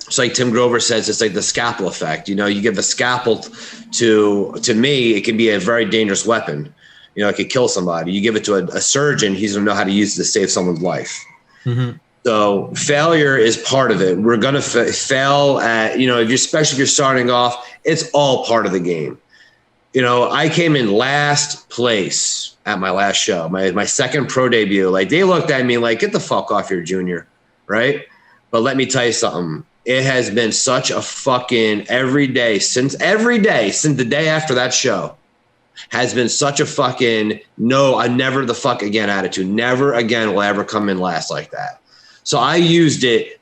it's like Tim Grover says, it's like the scalpel effect. You know, you give a scalpel to me, it can be a very dangerous weapon. You know, it could kill somebody. You give it to a surgeon, he's going to know how to use it to save someone's life. Mm-hmm. So failure is part of it. We're going to fail at, you know, especially if you're starting off, it's all part of the game. You know, I came in last place at my last show, my second pro debut. Like, they looked at me like, get the fuck off, you're a junior, right? But let me tell you something. It has been such a fucking every day since the day after that show has been such a fucking no, I never the fuck again attitude. Never again will I ever come in last like that. So I used it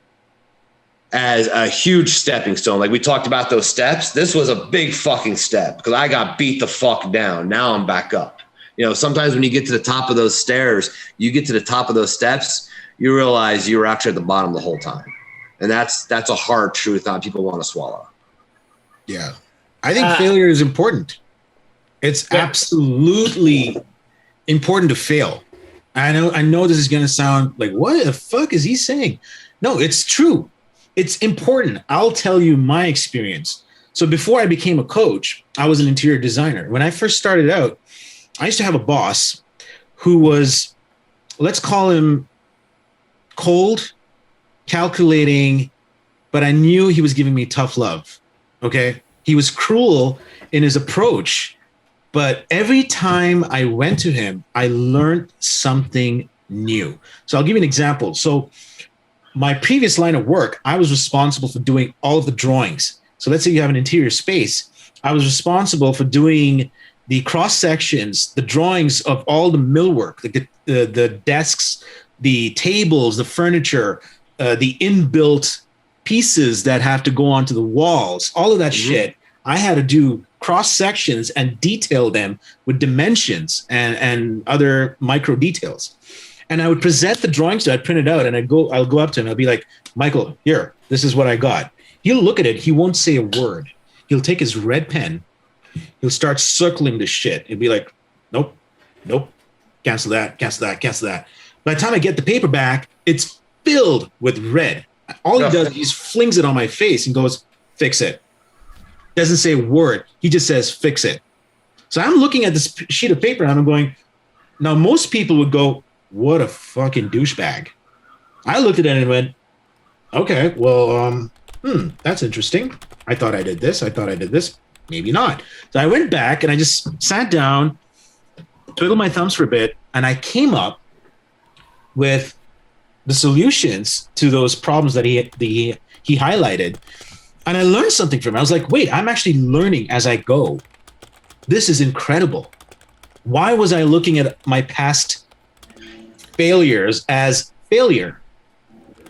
as a huge stepping stone. Like we talked about those steps. This was a big fucking step because I got beat the fuck down. Now I'm back up. You know, sometimes when you get to the top of those stairs, you get to the top of those steps, you realize you were actually at the bottom the whole time. And that's a hard truth that people want to swallow. Yeah. I think failure is important. It's absolutely important to fail. I know this is going to sound like, what the fuck is he saying? No, it's true. It's important. I'll tell you my experience. So before I became a coach, I was an interior designer. When I first started out, I used to have a boss who was, let's call him cold, calculating, but I knew he was giving me tough love. Okay. He was cruel in his approach, but every time I went to him, I learned something new. So I'll give you an example. So my previous line of work, I was responsible for doing all of the drawings. So let's say you have an interior space. I was responsible for doing the cross sections, the drawings of all the millwork, the desks, the tables, the furniture, the inbuilt pieces that have to go onto the walls, all of that shit. I had to do cross sections and detail them with dimensions and other micro details. And I would present the drawings that I printed out, and I'll go up to him. I'll be like, Michael, here, this is what I got. He'll look at it. He won't say a word. He'll take his red pen. He'll start circling the shit. He'll be like, nope, cancel that. By the time I get the paper back, it's filled with red. All he does is he flings it on my face and goes, fix it. Doesn't say a word. He just says, fix it. So I'm looking at this sheet of paper and I'm going, now most people would go, what a fucking douchebag. I looked at it and went, okay, well, that's interesting. I thought I did this. Maybe not. So I went back and I just sat down, twiddled my thumbs for a bit, and I came up with the solutions to those problems that he highlighted. And I learned something from it. I was like, wait, I'm actually learning as I go. This is incredible. Why was I looking at my past failures as failure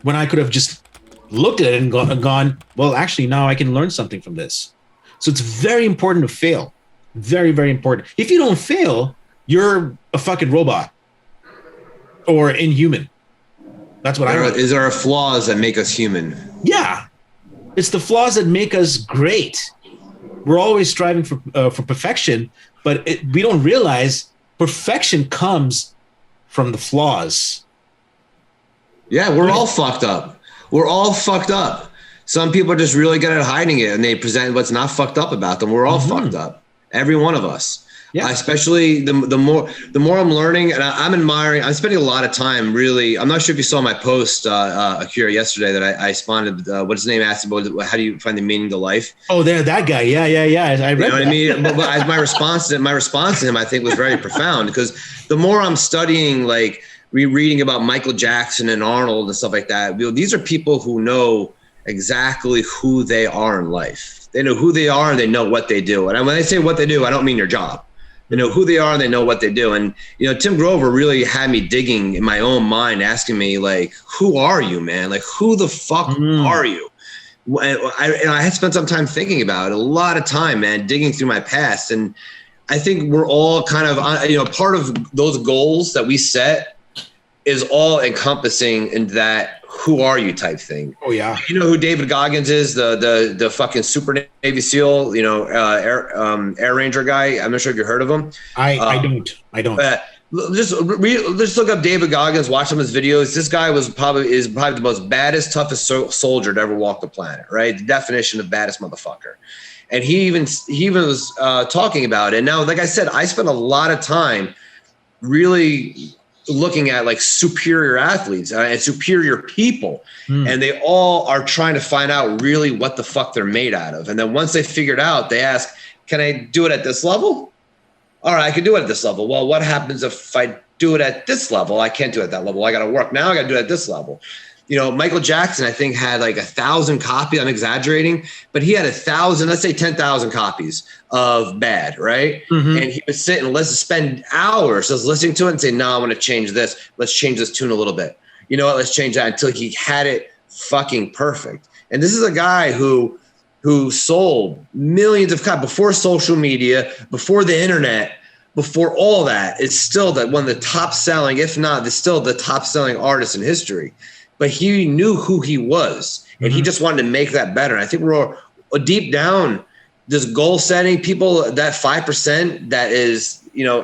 when I could have just looked at it and gone, well, actually, now I can learn something from this. So it's very important to fail. Very, very important. If you don't fail, you're a fucking robot or inhuman. That's what I Is there flaws that make us human? Yeah. It's the flaws that make us great. We're always striving for perfection, but we don't realize perfection comes from the flaws. Yeah, we're all fucked up. Some people are just really good at hiding it, and they present what's not fucked up about them. We're all fucked up. Every one of us. Yeah. Especially the more I'm learning, and I'm admiring. I'm spending a lot of time. Really, I'm not sure if you saw my post, Akira, yesterday that I responded. What's his name? Asked about how do you find the meaning to life? Oh, there, that guy. Yeah. I read. You know what I mean? But my response to him, I think, was very profound because the more I'm studying, like reading about Michael Jackson and Arnold and stuff like that, these are people who know exactly who they are in life. They know who they are and they know what they do. And when I say what they do, I don't mean your job. They know who they are and they know what they do. And, Tim Grover really had me digging in my own mind, asking me, like, who are you, man? Like, who the fuck are you? And I had spent some time thinking about it, a lot of time, man, digging through my past. And I think we're all kind of, part of those goals that we set is all encompassing in that who are you type thing. Oh yeah. You know who David Goggins is, the fucking super Navy SEAL, Air Ranger guy. I'm not sure if you heard of him. I don't. Just look up David Goggins, watch some of his videos. This guy is probably the most baddest, toughest soldier to ever walk the planet, right? The definition of baddest motherfucker. And he even was talking about it. Now, like I said, I spent a lot of time really looking at like superior athletes and superior people. And they all are trying to find out really what the fuck they're made out of. And then once they figured out, they ask, can I do it at this level? All right, I can do it at this level. Well, what happens if I do it at this level? I can't do it at that level. I got to work now. I got to do it at this level. Michael Jackson, I think, had like 1,000 copies. I'm exaggerating, but he had 1,000, let's say 10,000 copies of Bad, right? And he would sit and spend hours just listening to it and say, no, I want to change this. Let's change this tune a little bit. You know what? Let's change that until he had it fucking perfect. And this is a guy who sold millions of copies before social media, before the internet, before all that. It's still one of the top selling, if not, still the top selling artist in history. But he knew who he was, and he just wanted to make that better. And I think we're deep down, this goal setting, people, that 5% that is,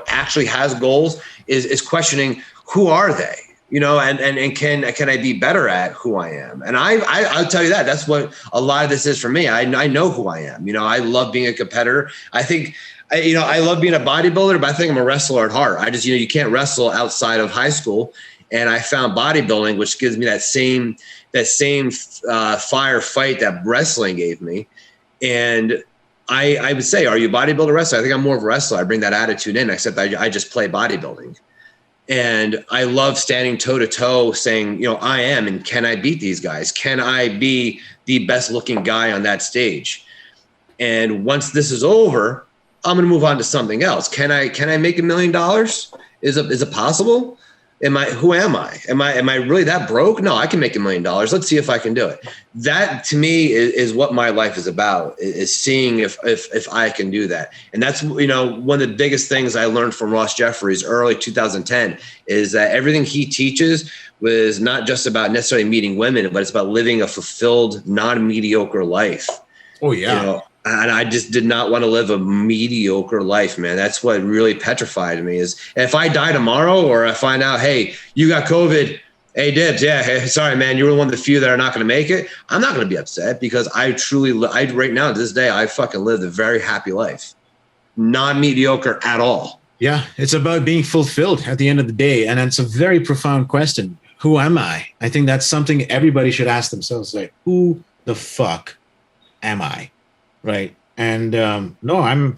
actually has goals is questioning, who are they? And can I be better at who I am? And I'll tell you that's what a lot of this is for me. I know who I am. I love being a competitor. I think, I love being a bodybuilder, but I think I'm a wrestler at heart. I just, you can't wrestle outside of high school. And I found bodybuilding, which gives me that same fight that wrestling gave me. And I would say, are you a bodybuilder wrestler? I think I'm more of a wrestler. I bring that attitude in, except I just play bodybuilding. And I love standing toe to toe saying, I am, and can I beat these guys? Can I be the best looking guy on that stage? And once this is over, I'm going to move on to something else. Can I make $1 million? Is it possible? Who am I? Am I really that broke? No, I can make $1 million. Let's see if I can do it. That to me is what my life is about, is seeing if I can do that. And that's, one of the biggest things I learned from Ross Jeffries early 2010 is that everything he teaches was not just about necessarily meeting women, but it's about living a fulfilled, non-mediocre life. Oh yeah. And I just did not want to live a mediocre life, man. That's what really petrified me, is if I die tomorrow, or I find out, hey, you got COVID, hey, Dibz, yeah, hey, sorry, man, you're one of the few that are not going to make it. I'm not going to be upset, because I right now, to this day, I fucking lived a very happy life. Not mediocre at all. Yeah. It's about being fulfilled at the end of the day. And it's a very profound question. Who am I? I think that's something everybody should ask themselves. Like, who the fuck am I? Right. And I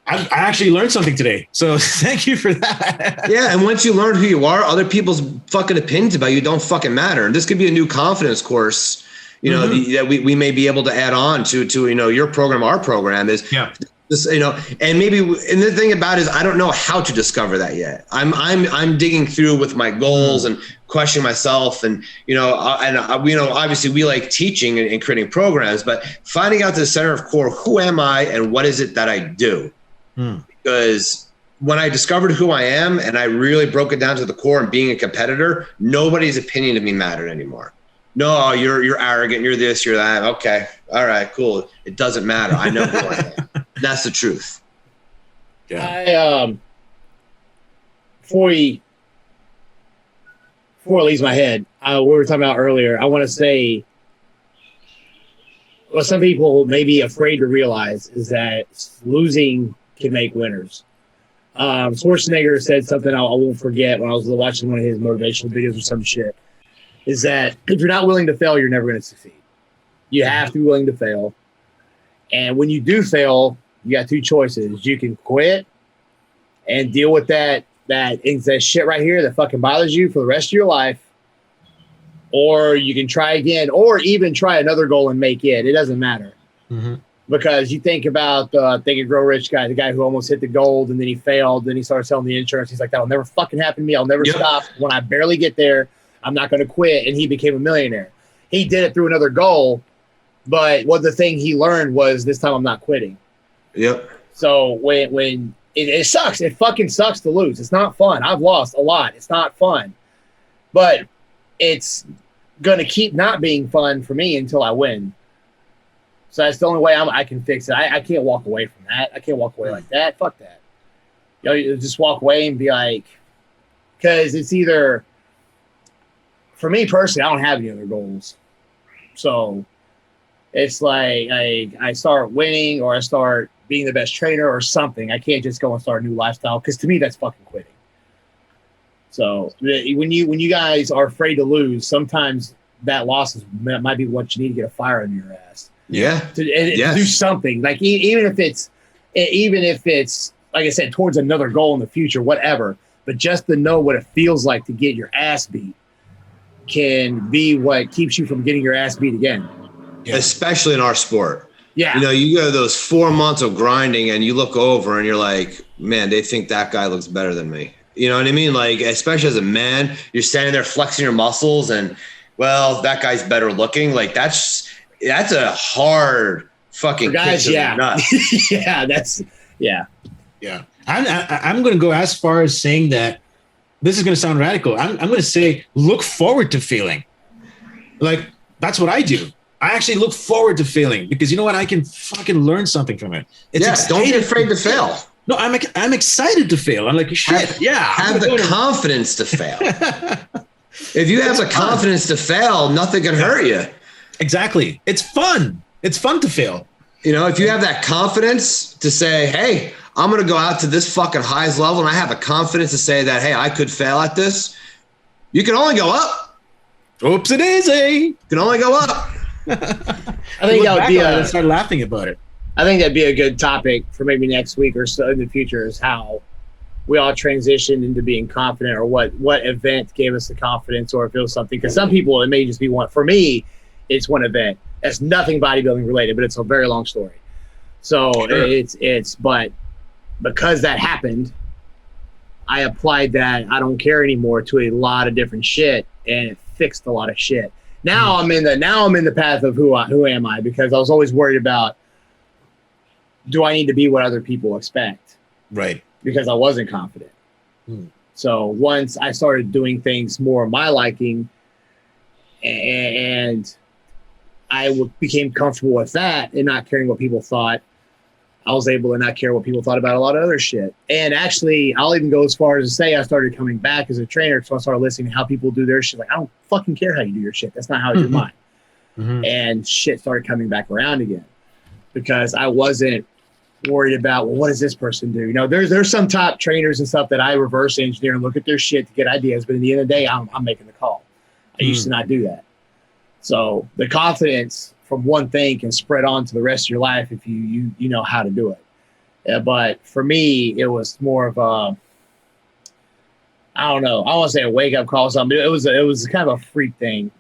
actually learned something today. So thank you for that. Yeah. And once you learn who you are, other people's fucking opinions about you don't fucking matter. And this could be a new confidence course, that we may be able to add on to your program, our program is. Yeah. This, and the thing about it is I don't know how to discover that yet. I'm digging through with my goals and questioning myself, and obviously we like teaching and creating programs, but finding out to the center of core, who am I and what is it that I do? Because when I discovered who I am and I really broke it down to the core and being a competitor, nobody's opinion of me mattered anymore. No, you're arrogant, you're this, you're that. Okay, all right, cool. It doesn't matter. I know who I am. That's the truth. Yeah. Before it leaves my head, we were talking about earlier, I want to say what some people may be afraid to realize is that losing can make winners. Schwarzenegger said something I won't forget when I was watching one of his motivational videos or some shit, is that if you're not willing to fail, you're never going to succeed. You have to be willing to fail. And when you do fail, you got two choices. You can quit and deal with that shit right here that fucking bothers you for the rest of your life, or you can try again, or even try another goal and make it. It doesn't matter. Because you think about Think and Grow Rich guy, the guy who almost hit the gold and then he failed. Then he started selling the insurance. He's like, that'll never fucking happen to me. I'll never stop. When I barely get there, I'm not going to quit. And he became a millionaire. He did it through another goal. But the thing he learned was, this time I'm not quitting. Yep. So when it sucks, it fucking sucks to lose. It's not fun. I've lost a lot. It's not fun. But it's going to keep not being fun for me until I win. So that's the only way I can fix it. I can't walk away from that. I can't walk away like that. Fuck that. You just walk away and be like, because it's either, for me personally, I don't have any other goals. So it's like I start winning or I start being the best trainer or something. I can't just go and start a new lifestyle because to me, that's fucking quitting. So when you guys are afraid to lose, sometimes that loss might be what you need to get a fire under your ass. Yeah. To do something like even if it's like I said, towards another goal in the future, whatever. But just to know what it feels like to get your ass beat can be what keeps you from getting your ass beat again. Yeah. Especially in our sport. Yeah. You know, you go those 4 months of grinding and you look over and you're like, man, they think that guy looks better than me. You know what I mean? Like, especially as a man, you're standing there flexing your muscles and, well, that guy's better looking. Like, that's a hard fucking guys, kick to the nuts. Yeah. I'm going to go as far as saying that this is going to sound radical. I'm going to say, look forward to failing. Like, that's what I do. I actually look forward to failing because you know what? I can fucking learn something from it. Don't be afraid to fail. No, I'm excited to fail. I'm like, shit, have the confidence to fail. If you have the confidence to fail, nothing can hurt you. Exactly. It's fun. It's fun to fail. You know, if you have that confidence to say, hey, I'm going to go out to this fucking highest level and I have the confidence to say that, hey, I could fail at this, you can only go up. Oopsie-daisy. You can only go up. I think that would be start laughing about it. I think that'd be a good topic for maybe next week or so in the future is how we all transitioned into being confident or what event gave us the confidence or if it was something. Because some people, it may just be one. For me, it's one event. That's nothing bodybuilding related, but it's a very long story. So sure. But because that happened, I applied that I don't care anymore to a lot of different shit and it fixed a lot of shit. Now I'm in the path of who am I because I was always worried about do I need to be what other people expect? Right. Because I wasn't confident. So once I started doing things more of my liking and I became comfortable with that and not caring what people thought, I was able to not care what people thought about a lot of other shit. And actually, I'll even go as far as to say I started coming back as a trainer. So I started listening to how people do their shit. Like, I don't fucking care how you do your shit. That's not how I do mine. And shit started coming back around again because I wasn't worried about, well, what does this person do? You know, there's some top trainers and stuff that I reverse engineer and look at their shit to get ideas. But at the end of the day, I'm making the call. I used to not do that. So the confidence from one thing can spread on to the rest of your life if you know how to do it. But for me, it was more of a, I don't know. I want to say a wake up call or something. It was kind of a freak thing,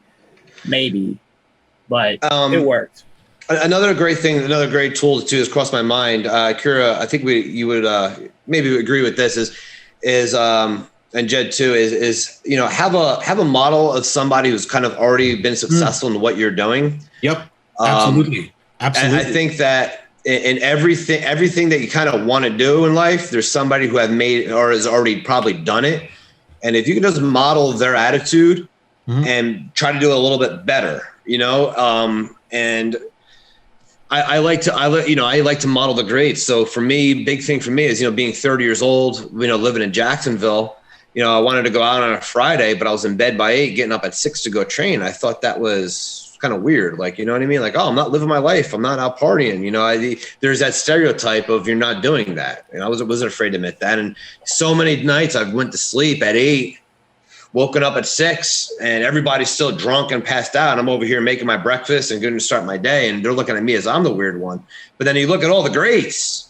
maybe, but it worked. Another great tool too has crossed my mind. Akira, I think you would maybe agree with this is and Jed too is you know have a model of somebody who's kind of already been successful in what you're doing. Yep. Absolutely. And I think that in everything that you kind of want to do in life, there's somebody who have made or has already probably done it. And if you can just model their attitude and try to do it a little bit better, you know, and I like to model the greats. So for me, big thing for me is, you know, being 30 years old, you know, living in Jacksonville, you know, I wanted to go out on a Friday, but I was in bed by 8, getting up at 6 to go train. I thought that was kind of weird. Like, you know what I mean? Like, oh, I'm not living my life. I'm not out partying. You know, there's that stereotype of you're not doing that. And I wasn't afraid to admit that. And so many nights I went to sleep at 8, woken up at 6, and everybody's still drunk and passed out. And I'm over here making my breakfast and going to start my day. And they're looking at me as I'm the weird one. But then you look at all the greats.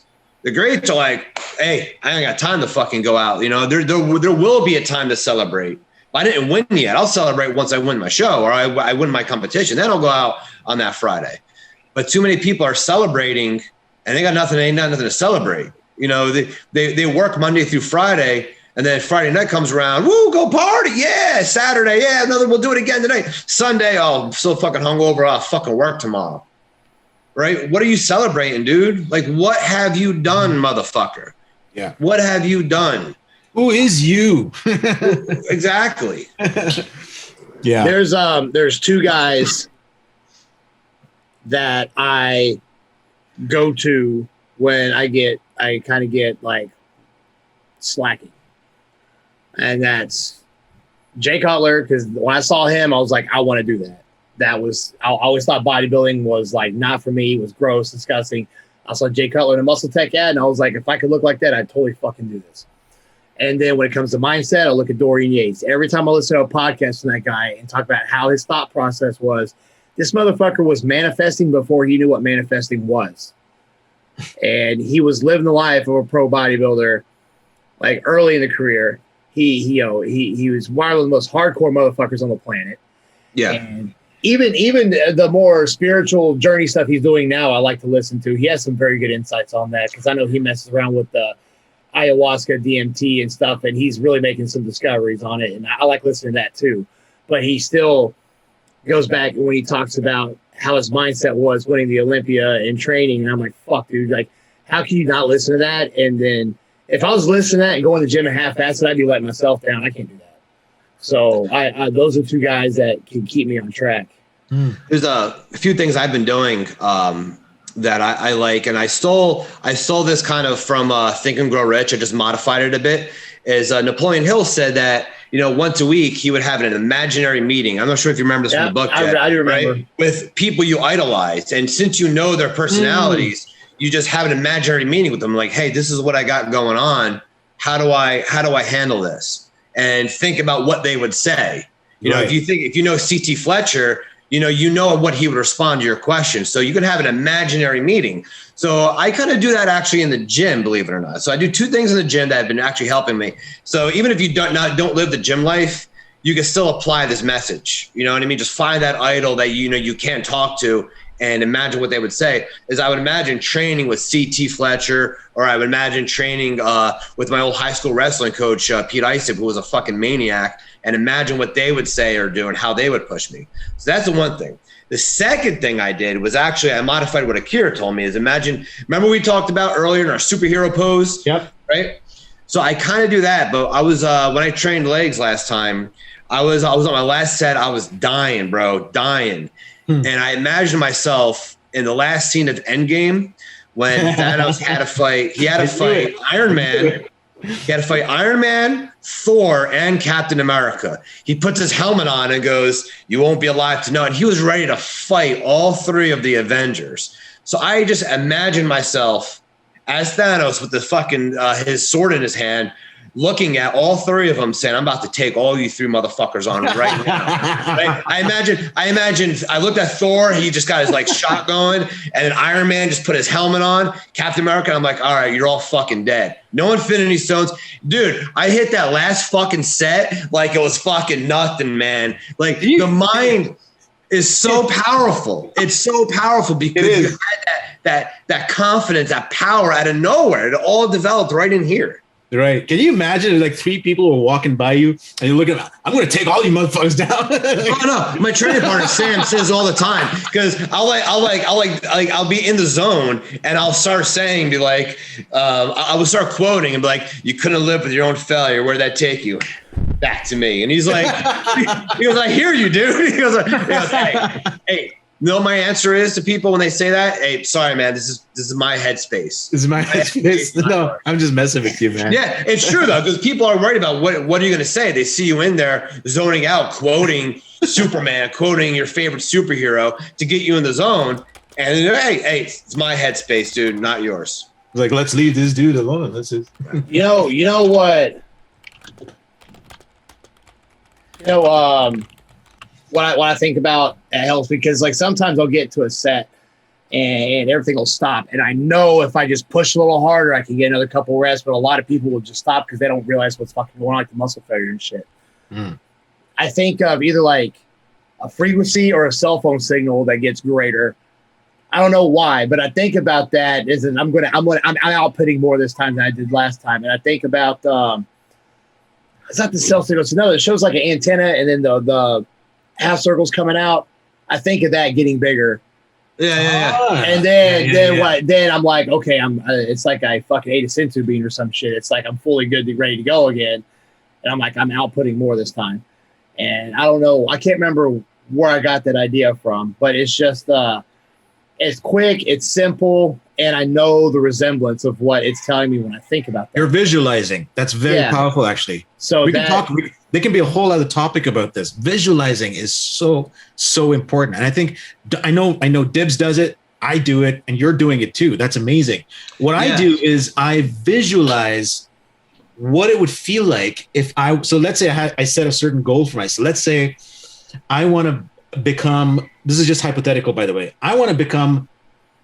The greats are like, hey, I ain't got time to fucking go out. You know, there will be a time to celebrate. I didn't win yet. I'll celebrate once I win my show or I win my competition. Then I'll go out on that Friday. But too many people are celebrating and they got nothing to celebrate. You know, they work Monday through Friday, and then Friday night comes around. Woo, go party. Yeah. Saturday. Yeah. We'll do it again tonight. Sunday. Oh, I'm so fucking hungover. I'll fucking work tomorrow. Right. What are you celebrating, dude? Like, what have you done, motherfucker? Yeah. What have you done? Who is you? Exactly. Yeah. There's two guys that I go to when I kind of get like slacking. And that's Jay Cutler, because when I saw him, I was like, I want to do that. I always thought bodybuilding was like not for me. It was gross, disgusting. I saw Jay Cutler in a Muscle Tech ad, and I was like, if I could look like that, I'd totally fucking do this. And then when it comes to mindset, I look at Dorian Yates. Every time I listen to a podcast from that guy and talk about how his thought process was, this motherfucker was manifesting before he knew what manifesting was. And he was living the life of a pro bodybuilder, like early in the career. He was one of the most hardcore motherfuckers on the planet. Yeah. And even the more spiritual journey stuff he's doing now, I like to listen to. He has some very good insights on that, because I know he messes around with the ayahuasca, DMT, and stuff, and he's really making some discoveries on it. And I like listening to that too. But he still goes back when he talks about how his mindset was winning the Olympia and training. And I'm like, fuck, dude, like, how can you not listen to that? And then if I was listening to that and going to the gym and half-assed, I'd be letting myself down. I can't do that. So I those are two guys that can keep me on track. There's a few things I've been doing that I like, and I stole this kind of from Think and Grow Rich. I just modified it a bit. Is Napoleon Hill said that, once a week he would have an imaginary meeting. I'm not sure if you remember this from the book yet, I do remember. right? With people you idolize, and since you know their personalities, you just have an imaginary meeting with them. Like, hey, this is what I got going on. How do I handle this? And think about what they would say. If you know C.T. Fletcher, you know what he would respond to your question. So you can have an imaginary meeting. So I kind of do that actually in the gym, believe it or not. So I do two things in the gym that have been actually helping me. So even if you don't live the gym life, you can still apply this message. You know what I mean? Just find that idol that you can't talk to and imagine what they would say. Is I would imagine training with C.T. Fletcher, or I would imagine training with my old high school wrestling coach, Pete Isip, who was a fucking maniac, and imagine what they would say or do and how they would push me. So that's the one thing. The second thing I did was actually I modified what Akira told me. Is remember we talked about earlier in our superhero pose? Yep. Right? So I kind of do that, but I was when I trained legs last time, I was on my last set. I was dying, bro, dying. And I imagined myself in the last scene of Endgame when Thanos had to fight. He had to fight Iron Man. He had to fight Iron Man, Thor, and Captain America. He puts his helmet on and goes, "You won't be alive to know." And he was ready to fight all three of the Avengers. So I just imagined myself as Thanos with the fucking his sword in his hand, looking at all three of them, saying, "I'm about to take all you three motherfuckers on right now." Right? I imagine. I looked at Thor. He just got his like shot going, and then Iron Man just put his helmet on. Captain America. I'm like, all right, you're all fucking dead. No Infinity Stones, dude. I hit that last fucking set like it was fucking nothing, man. Like the mind is so powerful. It's so powerful because you had that confidence, that power out of nowhere. It all developed right in here. Right. Can you imagine if like three people were walking by you and you're looking, I'm going to take all you motherfuckers down? Oh no. My training partner, Sam, says all the time, because I'll be in the zone and I'll start saying, be like, I will start quoting and be like, "You couldn't live with your own failure. Where'd that take you?" Back to me. And he's like, he goes, "I hear you, dude." He goes, hey. No, my answer is to people when they say that, "Hey, sorry, man, this is my headspace." This is my headspace. No, I'm just messing with you, man. Yeah, it's true though, because people are worried about what are you going to say. They see you in there zoning out, quoting Superman, quoting your favorite superhero to get you in the zone, and hey, it's my headspace, dude, not yours. Like, let's leave this dude alone. Let's just. You know what? What I think about health, because like sometimes I'll get to a set and everything will stop, and I know if I just push a little harder I can get another couple rests, but a lot of people will just stop because they don't realize what's fucking going on, like the muscle failure and shit. I think of either like a frequency or a cell phone signal that gets greater. I don't know why, but I think about that as I'm outputting more this time than I did last time, and I think about it's not the cell signal, it's another. It shows like an antenna, and then the half circles coming out. I think of that getting bigger. Yeah. And then I'm like, okay, it's like I fucking ate a sensu bean or some shit. It's like I'm fully good, ready to go again. And I'm like, I'm outputting more this time. And I don't know, I can't remember where I got that idea from, but it's just it's quick, it's simple, and I know the resemblance of what it's telling me when I think about that. You're visualizing. That's very powerful, actually. So we can talk. There can be a whole other topic about this. Visualizing is so important, and I know Dibz does it. I do it, and you're doing it too. That's amazing. What I do is I visualize what it would feel like if I. So let's say I set a certain goal for myself. Let's say I want to become. This is just hypothetical, by the way. I want to become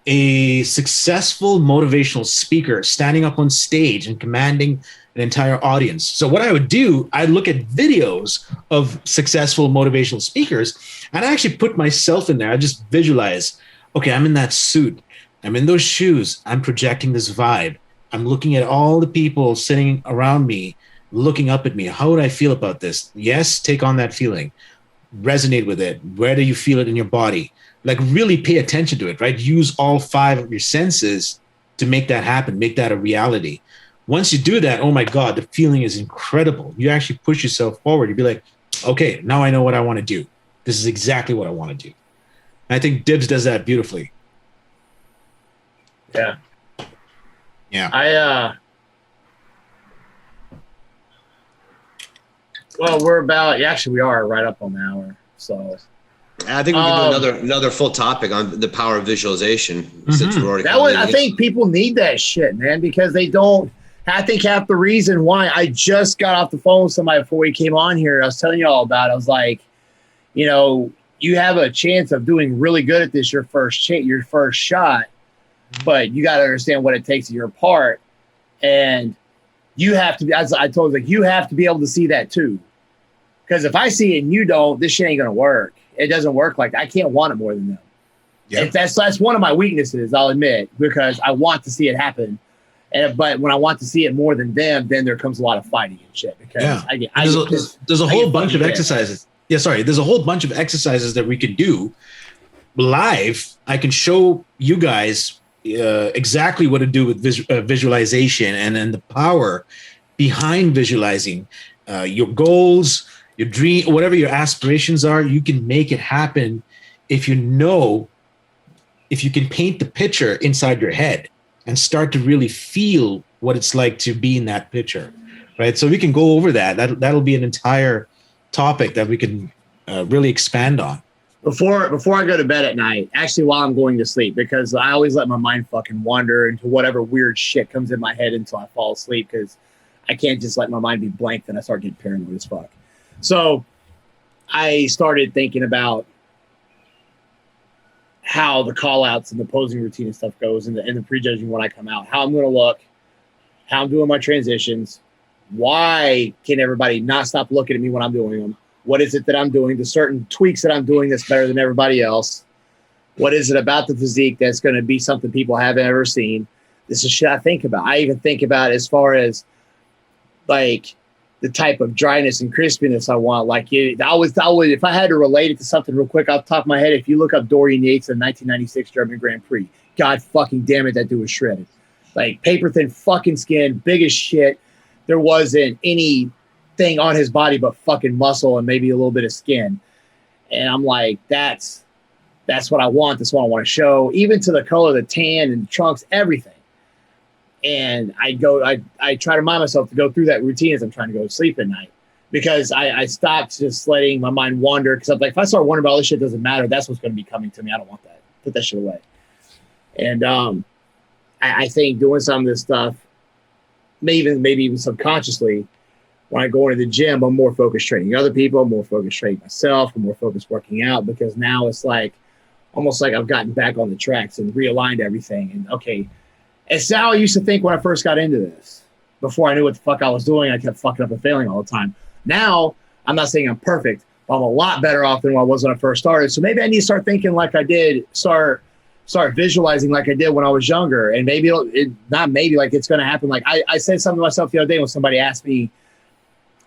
a successful motivational speaker, standing up on stage and commanding an entire audience. So what I would do, I'd look at videos of successful motivational speakers, and I actually put myself in there. I just visualize, okay, I'm in that suit. I'm in those shoes. I'm projecting this vibe. I'm looking at all the people sitting around me, looking up at me. How would I feel about this? Yes, take on that feeling. Resonate with it. Where do you feel it in your body? Like, really pay attention to it, right? Use all 5 of your senses to make that happen, make that a reality. Once you do that, oh my God, the feeling is incredible. You actually push yourself forward. You'd be like, okay, now I know what I want to do. This is exactly what I want to do. And I think Dibz does that beautifully. Yeah. Yeah. Well, we're about, actually we are right up on the hour. So I think we can do another full topic on the power of visualization. Since we're already I think people need that shit, man, because they don't. I think half the reason why I just got off the phone with somebody before we came on here, I was telling you all about it. I was like, you have a chance of doing really good at this your first shot, but you got to understand what it takes to your part. And you have to be, as I told you, like, you have to be able to see that too. Because if I see it and you don't, this shit ain't going to work. It doesn't work like that. I can't want it more than them. Yep. That's one of my weaknesses, I'll admit, because I want to see it happen. But when I want to see it more than them, then there comes a lot of fighting and shit. Because there's a whole bunch of exercises. Yeah, sorry. There's a whole bunch of exercises that we can do live. I can show you guys exactly what to do with visualization and the power behind visualizing your goals, your dream, whatever your aspirations are. You can make it happen if you can paint the picture inside your head and start to really feel what it's like to be in that picture, right? So we can go over that. That'll be an entire topic that we can really expand on. Before I go to bed at night, actually while I'm going to sleep, because I always let my mind fucking wander into whatever weird shit comes in my head until I fall asleep, because I can't just let my mind be blank, then I start getting paranoid as fuck. So I started thinking about how the call outs and the posing routine and stuff goes, and the prejudging when I come out, how I'm going to look, how I'm doing my transitions. Why can everybody not stop looking at me when I'm doing them? What is it that I'm doing? The certain tweaks that I'm doing that's better than everybody else. What is it about the physique that's going to be something people haven't ever seen? This is shit I think about. I even think about as far as like the type of dryness and crispiness I want. Like I always, if I had to relate it to something real quick off the top of my head, if you look up Dorian Yates' 1996 German Grand Prix, God fucking damn it, that dude was shredded. Like paper thin fucking skin, big as shit. There wasn't anything on his body but fucking muscle and maybe a little bit of skin. And I'm like, that's what I want. That's what I want to show, even to the color, the tan and the trunks, everything. And I try to remind myself to go through that routine as I'm trying to go to sleep at night, because I stopped just letting my mind wander. Because I'm like, if I start wondering about all this shit, doesn't matter. That's what's going to be coming to me. I don't want that. Put that shit away. And I think doing some of this stuff, maybe even subconsciously, when I go into the gym, I'm more focused training other people. I'm more focused training myself. I'm more focused working out, because now it's like almost like I've gotten back on the tracks and realigned everything. And okay. It's how I used to think when I first got into this. Before I knew what the fuck I was doing, I kept fucking up and failing all the time. Now, I'm not saying I'm perfect, but I'm a lot better off than I was when I first started. So maybe I need to start thinking like I did, start visualizing like I did when I was younger. And maybe it's going to happen. Like I said something to myself the other day when somebody asked me,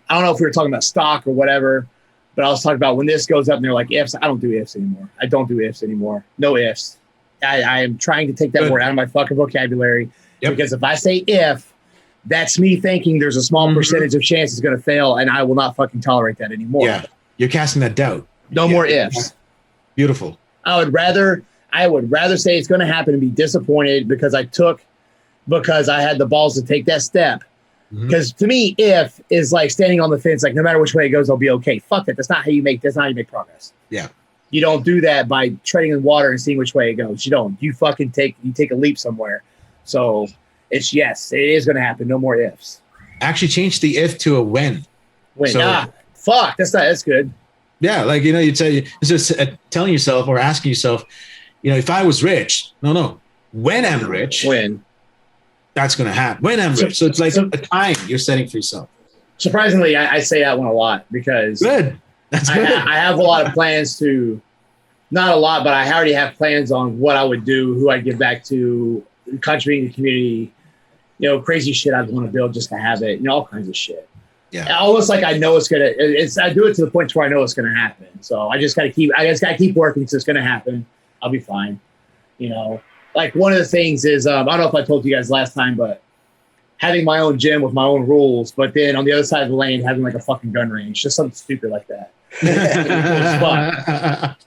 I don't know if we were talking about stock or whatever, but I was talking about when this goes up and they're like ifs. I don't do ifs anymore. I don't do ifs anymore. No ifs. I am trying to take that word out of my fucking vocabulary, because if I say if, that's me thinking there's a small percentage of chance it's going to fail, and I will not fucking tolerate that anymore. Yeah. You're casting that doubt. No more ifs. Beautiful. I would rather say it's going to happen and be disappointed because I had the balls to take that step. Because to me, if is like standing on the fence, like no matter which way it goes, I'll be okay. Fuck it. That's not how you make progress. Yeah. You don't do that by treading in water and seeing which way it goes. You don't. You fucking take a leap somewhere. So it's yes, it is going to happen. No more ifs. Actually change the if to a when. When. Fuck. That's good. Yeah. Like, you'd say, it's just telling yourself or asking yourself, if I was rich, no. When I'm rich. When. That's going to happen. When I'm rich. So it's like a time you're setting for yourself. Surprisingly, I say that one a lot because good. That's good. I have a lot of plans to, not a lot, but I already have plans on what I would do, who I'd give back to, contributing to the community, crazy shit I'd want to build just to have it, all kinds of shit. Yeah. Almost like I know I do it to the point where I know it's going to happen. So I just got to keep working because it's going to happen. I'll be fine. Like one of the things is, I don't know if I told you guys last time, but having my own gym with my own rules, but then on the other side of the lane, having like a fucking gun range, just something stupid like that. And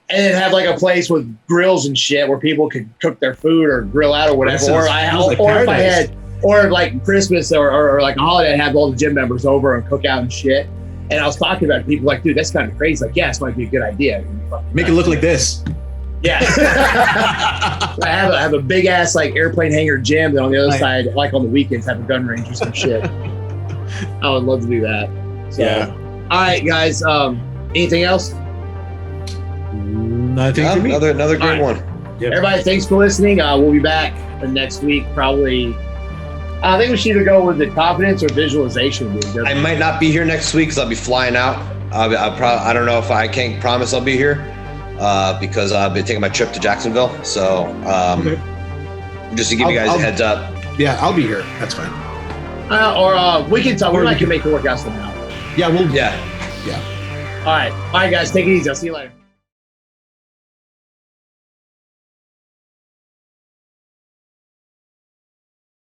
then have like a place with grills and shit where people could cook their food or grill out or whatever. Or like Christmas or like a holiday, I'd have all the gym members over and cook out and shit. And I was talking about it, people like, dude, that's kind of crazy. Like, yeah, this might be a good idea. Make it look like this. Yeah. I have a big ass like airplane hangar gym, then on the other side, like on the weekends, have a gun range or some shit. I would love to do that. So, yeah. All right, guys. Anything else? Nothing. Another great one. Yep. Everybody, thanks for listening. We'll be back next week, probably. I think we should either go with the confidence or visualization. I might not be here next week because I'll be flying out. I don't know if I can't promise I'll be here. Because I've been taking my trip to Jacksonville. So just to give you guys a heads up. Yeah, I'll be here. That's fine. Or we can talk. We might can make the workout somehow. Yeah, Yeah. All right, guys. Take it easy. I'll see you later.